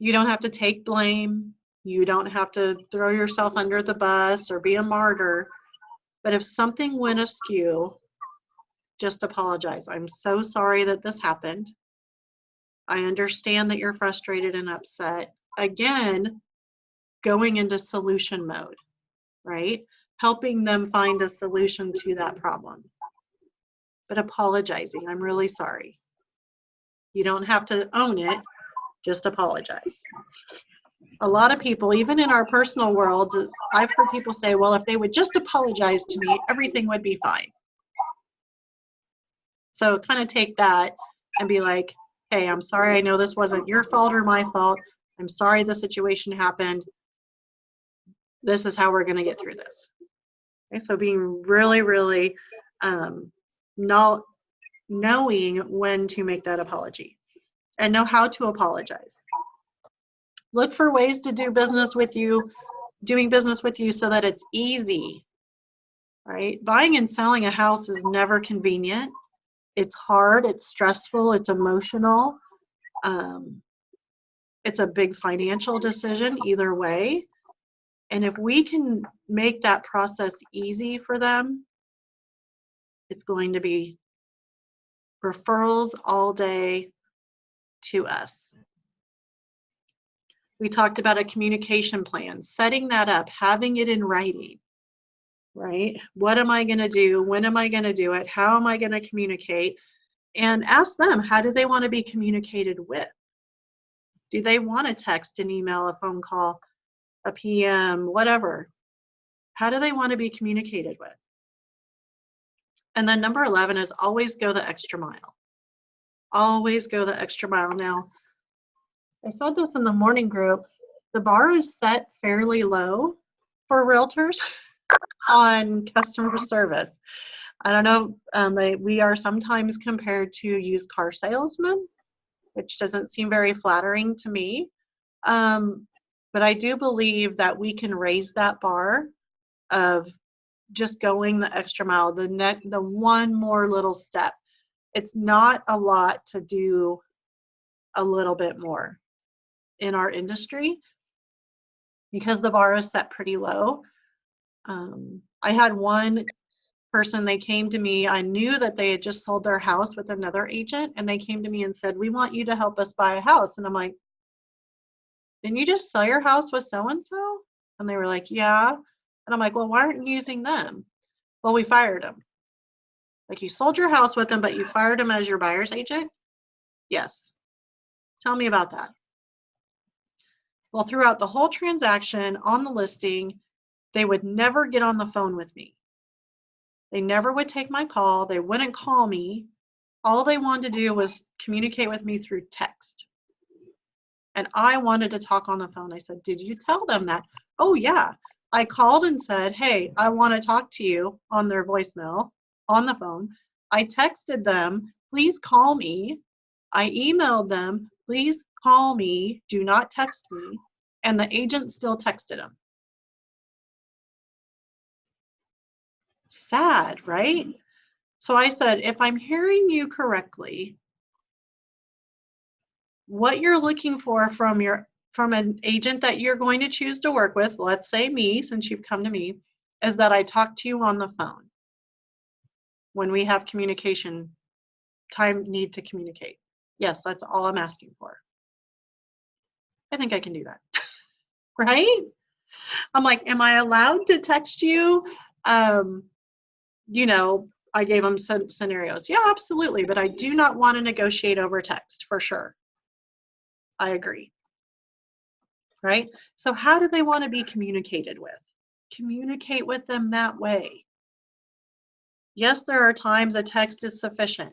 You don't have to take blame. You don't have to throw yourself under the bus or be a martyr. But if something went askew, just apologize. I'm so sorry that this happened. I understand that you're frustrated and upset. Again, going into solution mode, right? Helping them find a solution to that problem. But apologizing, I'm really sorry. You don't have to own it, just apologize. A lot of people, even in our personal worlds, I've heard people say, well, if they would just apologize to me, everything would be fine. So kind of take that and be like, hey, I'm sorry, I know this wasn't your fault or my fault. I'm sorry the situation happened. This is how we're going to get through this. Okay, so being really, really not knowing when to make that apology and know how to apologize. Look for ways to do business with you, doing business with you so that it's easy, right? Buying and selling a house is never convenient. It's hard, it's stressful, it's emotional. It's a big financial decision either way. And if we can make that process easy for them, it's going to be referrals all day to us. We talked about a communication plan, setting that up, having it in writing, right? What am I going to do? When am I going to do it? How am I going to communicate? And ask them, how do they want to be communicated with? Do they want a text, an email, a phone call, a PM, whatever? How do they want to be communicated with? And then number 11 is always go the extra mile. Always go the extra mile. Now, I said this in the morning group, the bar is set fairly low for realtors on customer service. I don't know, we are sometimes compared to used car salesmen, which doesn't seem very flattering to me. But I do believe that we can raise that bar of just going the extra mile, the one more little step. It's not a lot to do a little bit more in our industry because the bar is set pretty low. I had one person, they came to me, I knew that they had just sold their house with another agent, and they came to me and said, we want you to help us buy a house. And I'm like, didn't you just sell your house with so-and-so? And they were like, yeah. And I'm like, well, why aren't you using them? Well, we fired them. Like, you sold your house with them, but you fired them as your buyer's agent? Yes. Tell me about that. Well, throughout the whole transaction on the listing, they would never get on the phone with me. They never would take my call. They wouldn't call me. All they wanted to do was communicate with me through text. And I wanted to talk on the phone. I said, did you tell them that? Oh, yeah. I called and said, hey, I want to talk to you on their voicemail on the phone. I texted them, please call me. I emailed them, please call me. Do not text me. And the agent still texted them. Sad, right? So I said, if I'm hearing you correctly, what you're looking for from an agent that you're going to choose to work with, let's say me, since you've come to me, is that I talk to you on the phone when we have communication, need to communicate. Yes, that's all I'm asking for. I think I can do that, right? I'm like, am I allowed to text you? You know, I gave them some scenarios. Yeah, absolutely, but I do not want to negotiate over text, for sure. I agree. Right? So how do they want to be communicated with? Communicate with them that way. Yes, there are times a text is sufficient,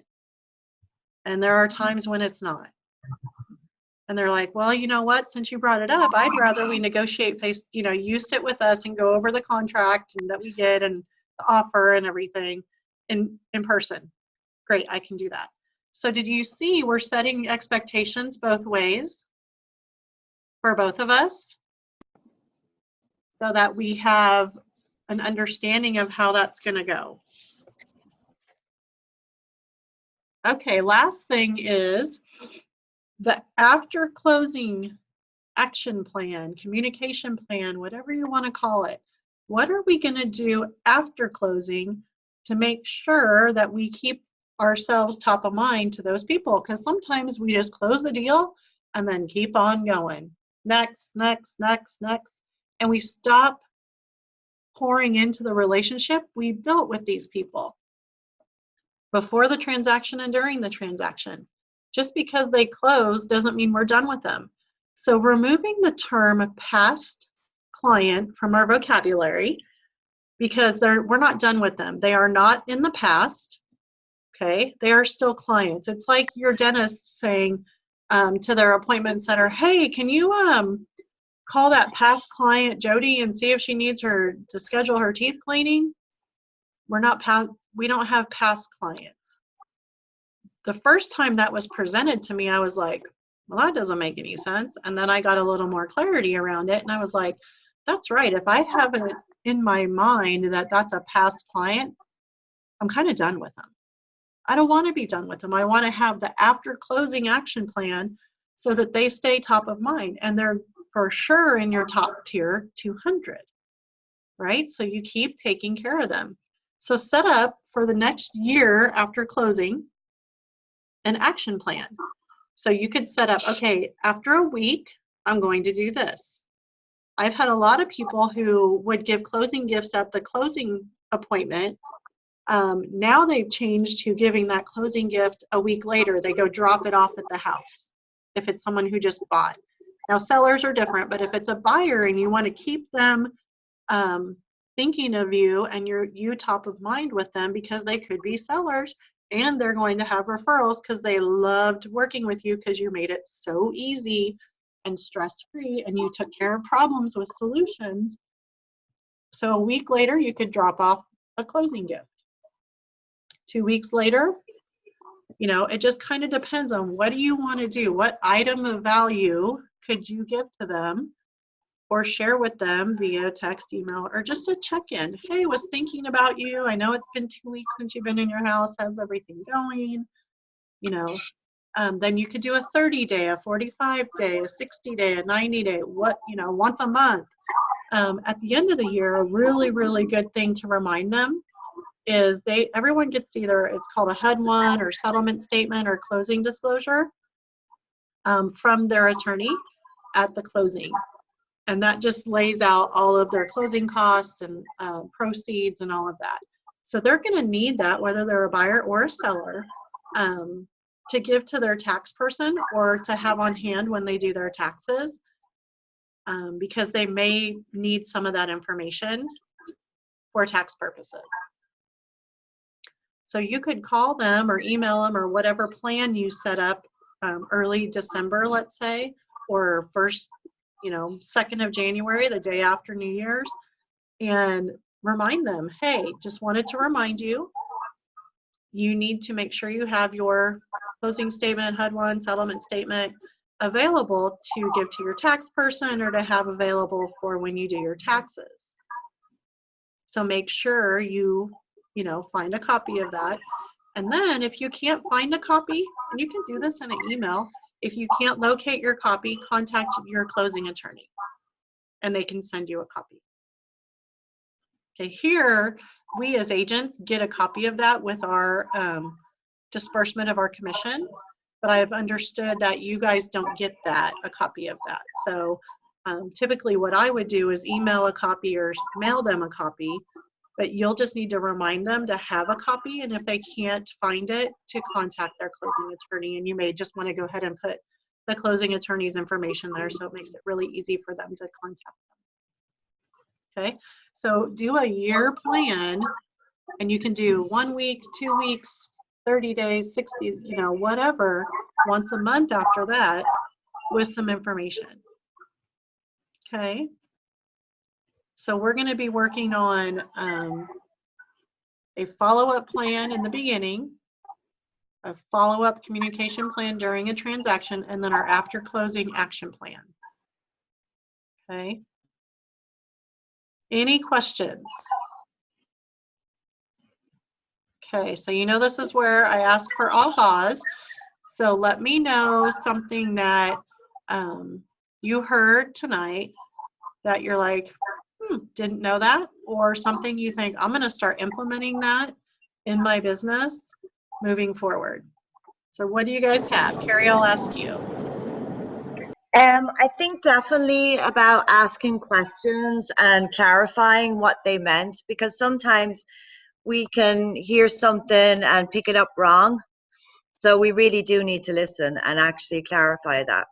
and there are times when it's not. And they're like, well, you know what, since you brought it up, I'd rather we negotiate you sit with us and go over the contract and that we did and the offer and everything in person. Great, I can do that. So did you see we're setting expectations both ways for both of us so that we have an understanding of how that's going to go? Okay, last thing is the after closing action plan, communication plan, whatever you want to call it. What are we going to do after closing to make sure that we keep ourselves top of mind to those people? Because sometimes we just close the deal and then keep on going. Next, next, next, next. And we stop pouring into the relationship we built with these people before the transaction and during the transaction. Just because they close doesn't mean we're done with them. So removing the term past client from our vocabulary, because we're not done with them. They are not in the past, okay? They are still clients. It's like your dentist saying to their appointment setter, hey, can you call that past client Jody and see if she needs to schedule her teeth cleaning? We don't have past clients. The first time that was presented to me, I was like, well, that doesn't make any sense. And then I got a little more clarity around it. And I was like, that's right. If I have it in my mind that that's a past client, I'm kind of done with them. I don't want to be done with them. I want to have the after closing action plan so that they stay top of mind. And they're for sure in your top tier 200, right? So you keep taking care of them. So set up for the next year after closing an action plan. So you could set up, okay, after a week, I'm going to do this. I've had a lot of people who would give closing gifts at the closing appointment. Now they've changed to giving that closing gift a week later. They go drop it off at the house if it's someone who just bought. Now sellers are different, but if it's a buyer and you want to keep them thinking of you and you top of mind with them because they could be sellers, and they're going to have referrals because they loved working with you because you made it so easy and stress-free and you took care of problems with solutions. So a week later, you could drop off a closing gift. 2 weeks later, it just kind of depends on what do you want to do? What item of value could you give to them or share with them via text, email, or just a check-in. Hey, was thinking about you. I know it's been 2 weeks since you've been in your house. How's everything going? Then you could do a 30-day, a 45-day, a 60-day, a 90-day, once a month. At the end of the year, a really, really good thing to remind them is everyone gets it's called a HUD-1 or settlement statement or closing disclosure from their attorney at the closing. And that just lays out all of their closing costs and proceeds and all of that. So they're going to need that, whether they're a buyer or a seller, to give to their tax person or to have on hand when they do their taxes, because they may need some of that information for tax purposes. So you could call them or email them or whatever plan you set up early December, let's say, or first, 2nd of January, the day after New Year's, and remind them, hey, just wanted to remind you, you need to make sure you have your closing statement, HUD-1 settlement statement available to give to your tax person or to have available for when you do your taxes. So make sure you find a copy of that. And then if you can't find a copy, and you can do this in an email, if you can't locate your copy, contact your closing attorney and they can send you a copy. Okay, here we as agents get a copy of that with our disbursement of our commission, but I've understood that you guys don't get that, a copy of that. So typically what I would do is email a copy or mail them a copy, but you'll just need to remind them to have a copy, and if they can't find it, to contact their closing attorney. And you may just want to go ahead and put the closing attorney's information there so it makes it really easy for them to contact them. Okay, so do a year plan, and you can do 1 week, 2 weeks, 30 days, 60, whatever, once a month after that with some information. Okay. So we're going to be working on a follow-up plan in the beginning, a follow-up communication plan during a transaction, and then our after closing action plan. Okay. Any questions? Okay, so this is where I ask for ahas. So let me know something that you heard tonight that you're like, didn't know that, or something you think, I'm going to start implementing that in my business moving forward. So what do you guys have? Carrie, I'll ask you. I think definitely about asking questions and clarifying what they meant, because sometimes we can hear something and pick it up wrong. So we really do need to listen and actually clarify that.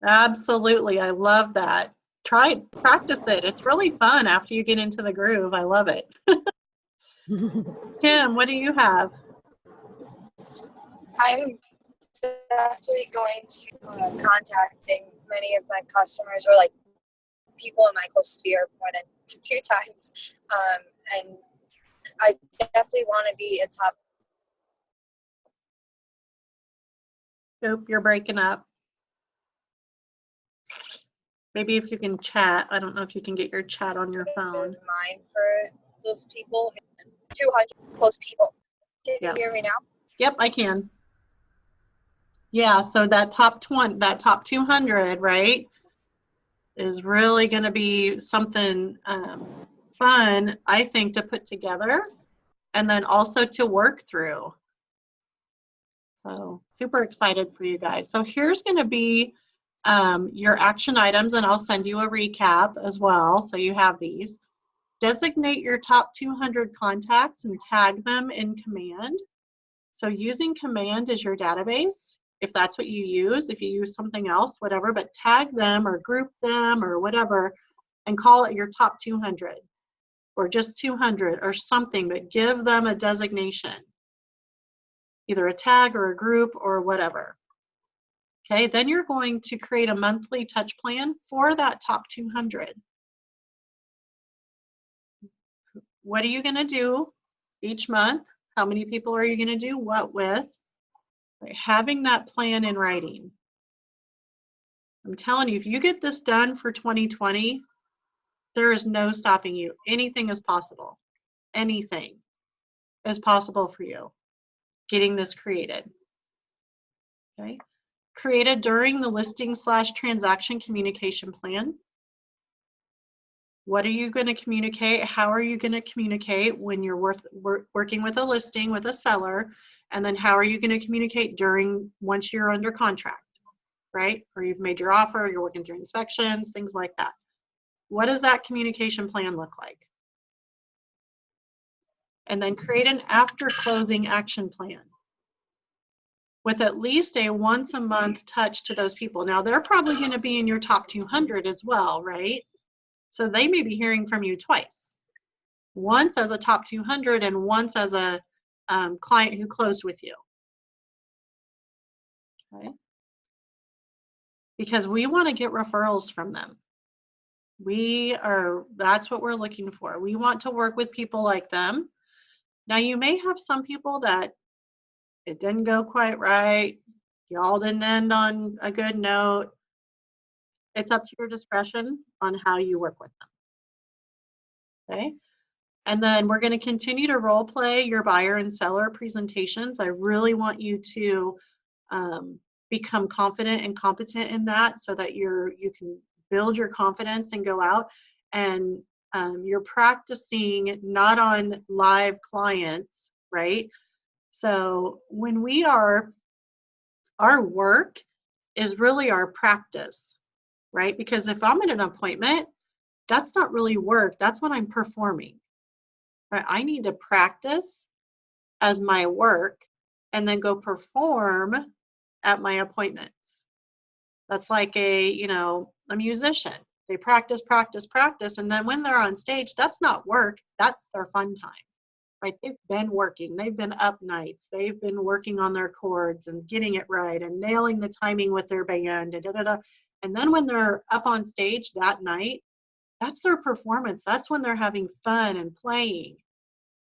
Absolutely. I love that. Practice it. It's really fun after you get into the groove. I love it. Kim, what do you have? I'm definitely going to contacting many of my customers or like people in my close sphere more than 2 times. And I definitely want to be a top. Nope, you're breaking up. Maybe if you can chat. I don't know if you can get your chat on your phone. Mind for those people, 200 close people. Can you hear me now? Yep, I can. Yeah, so that top 200, right, is really going to be something fun, I think, to put together and then also to work through. So super excited for you guys. So here's going to be your action items, and I'll send you a recap as well, so you have these. Designate your top 200 contacts and tag them in Command. So using Command as your database, if that's what you use. If you use something else, whatever, but tag them or group them or whatever and call it your top 200 or just 200 or something, but give them a designation, either a tag or a group or whatever. Okay, then you're going to create a monthly touch plan for that top 200. What are you going to do each month? How many people are you going to do what with? Having that plan in writing. I'm telling you, if you get this done for 2020, there is no stopping you. Anything is possible. Anything is possible for you getting this created. Okay. Created during the listing/transaction communication plan. What are you going to communicate? How are you going to communicate when you're working with a listing with a seller? And then how are you going to communicate once you're under contract, right? Or you've made your offer, you're working through inspections, things like that. What does that communication plan look like? And then create an after closing action plan with at least a once a month touch to those people. Now they're probably going to be in your top 200 as well, right? So they may be hearing from you twice. Once as a top 200 and once as a client who closed with you. Okay. Because we want to get referrals from them. That's what we're looking for. We want to work with people like them. Now, you may have some people that it didn't go quite right. Y'all didn't end on a good note. It's up to your discretion on how you work with them. Okay. And then we're going to continue to role play your buyer and seller presentations. I really want you to become confident and competent in that so that you can build your confidence and go out and you're practicing not on live clients, right? So when our work is really our practice, right? Because if I'm in an appointment, that's not really work. That's when I'm performing, right? I need to practice as my work and then go perform at my appointments. That's like a musician. They practice, practice, practice, and then when they're on stage, that's not work, that's their fun time, right? They've been working, they've been up nights, they've been working on their chords and getting it right and nailing the timing with their band, and then when they're up on stage that night, that's their performance. That's when they're having fun and playing,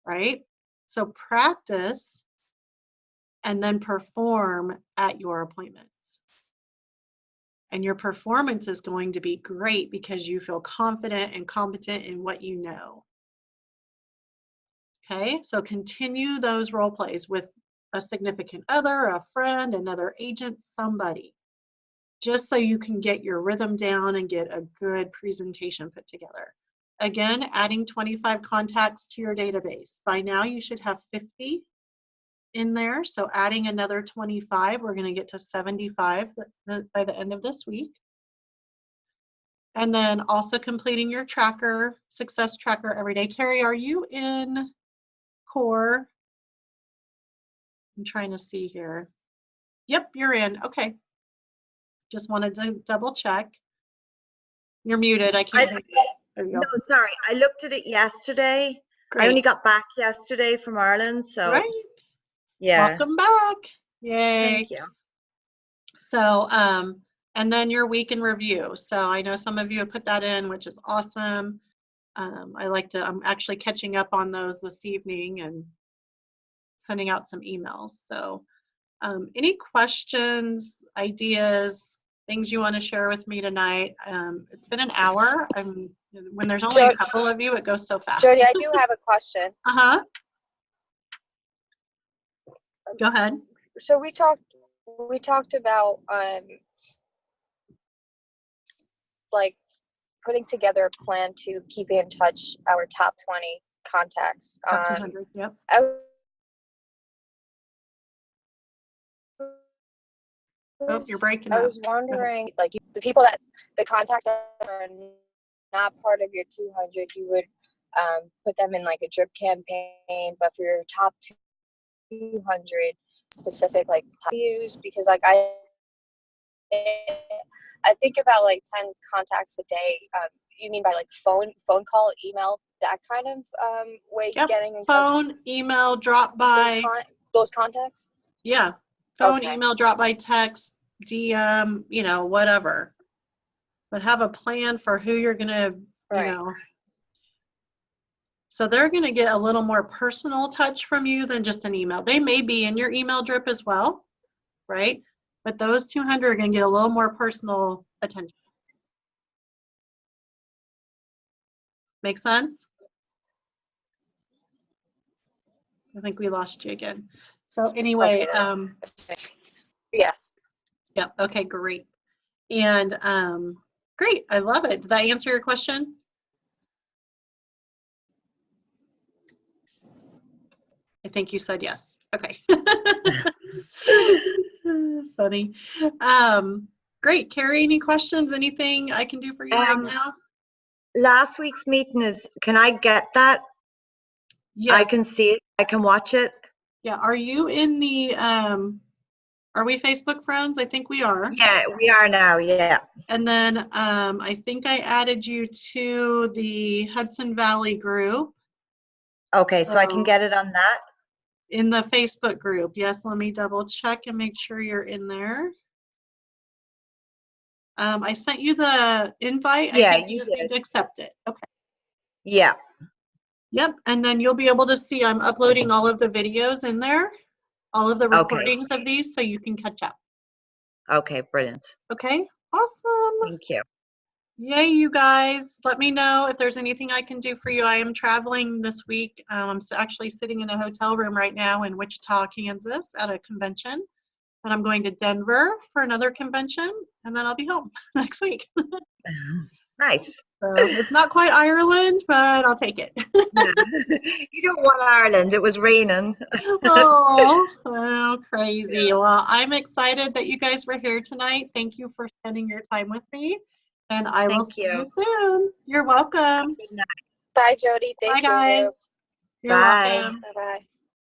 right? So practice and then perform at your appointments. And your performance is going to be great because you feel confident and competent in what you know. Okay, so continue those role plays with a significant other, a friend, another agent, somebody, just so you can get your rhythm down and get a good presentation put together. Again, adding 25 contacts to your database. By now you should have 50 in there, so adding another 25, we're going to get to 75 by the end of this week. And then also completing your tracker, success tracker every day. Carrie, are you in Core? I'm trying to see here. Yep, you're in. Okay. Just wanted to double check. You're muted. I can't hear you. There you go. No, sorry. I looked at it yesterday. Great. I only got back yesterday from Ireland, so Right. yeah. Welcome back. Yay. Thank you. So, and then your week in review. So I know some of you have put that in, which is awesome. I'm actually catching up on those this evening and sending out some emails. So any questions, ideas, things you want to share with me tonight? It's been an hour. When there's only a couple of you, it goes so fast. Jody, I do have a question. Uh-huh. Go ahead. So we talked about like putting together a plan to keep in touch our top 20 contacts. Top 200, yep. You're breaking up. I was wondering, like, the contacts that are not part of your 200, you would put them in like a drip campaign, but for your top 200 specific like views, because like I think about like 10 contacts a day. You mean by like phone call, email, that kind of way? Yep. Getting in touch? Phone, email, drop by. Those contacts? Yeah. Phone, Okay. Email, drop by, text, DM, whatever. But have a plan for who you're going to, Right. So they're going to get a little more personal touch from you than just an email. They may be in your email drip as well, right? But those 200 are going to get a little more personal attention. Make sense? I think we lost you again. So anyway, Okay. Yes. Yep. Okay, great. And great. I love it. Did that answer your question? I think you said yes. Okay. Funny. Great. Carrie, any questions? Anything I can do for you right now? Last week's meeting can I get that? Yes. I can see it. I can watch it. Yeah. Are you in the, are we Facebook friends? I think we are. Yeah, we are now. Yeah. And then I think I added you to the Hudson Valley group. Okay, so I can get it on that? In the Facebook group. Yes, let me double check and make sure you're in there. I sent you the invite. Yeah, I think you you just need did. to accept it. Okay. Yeah. Yep. And then you'll be able to see I'm uploading all of the videos in there, all of the Okay. recordings of these, so you can catch up. Okay, brilliant. Okay. Awesome. Thank you. Yay, you guys. Let me know if there's anything I can do for you. I am traveling this week. I'm actually sitting in a hotel room right now in Wichita, Kansas at a convention. And I'm going to Denver for another convention, and then I'll be home next week. Nice. So it's not quite Ireland, but I'll take it. Yeah. You don't want Ireland. It was raining. Oh, crazy. Well, I'm excited that you guys were here tonight. Thank you for spending your time with me, and I will Thank see you. you soon. You're welcome. Good night. Bye, Jody. Bye, Thank you. guys. You're Bye. welcome. Bye-bye.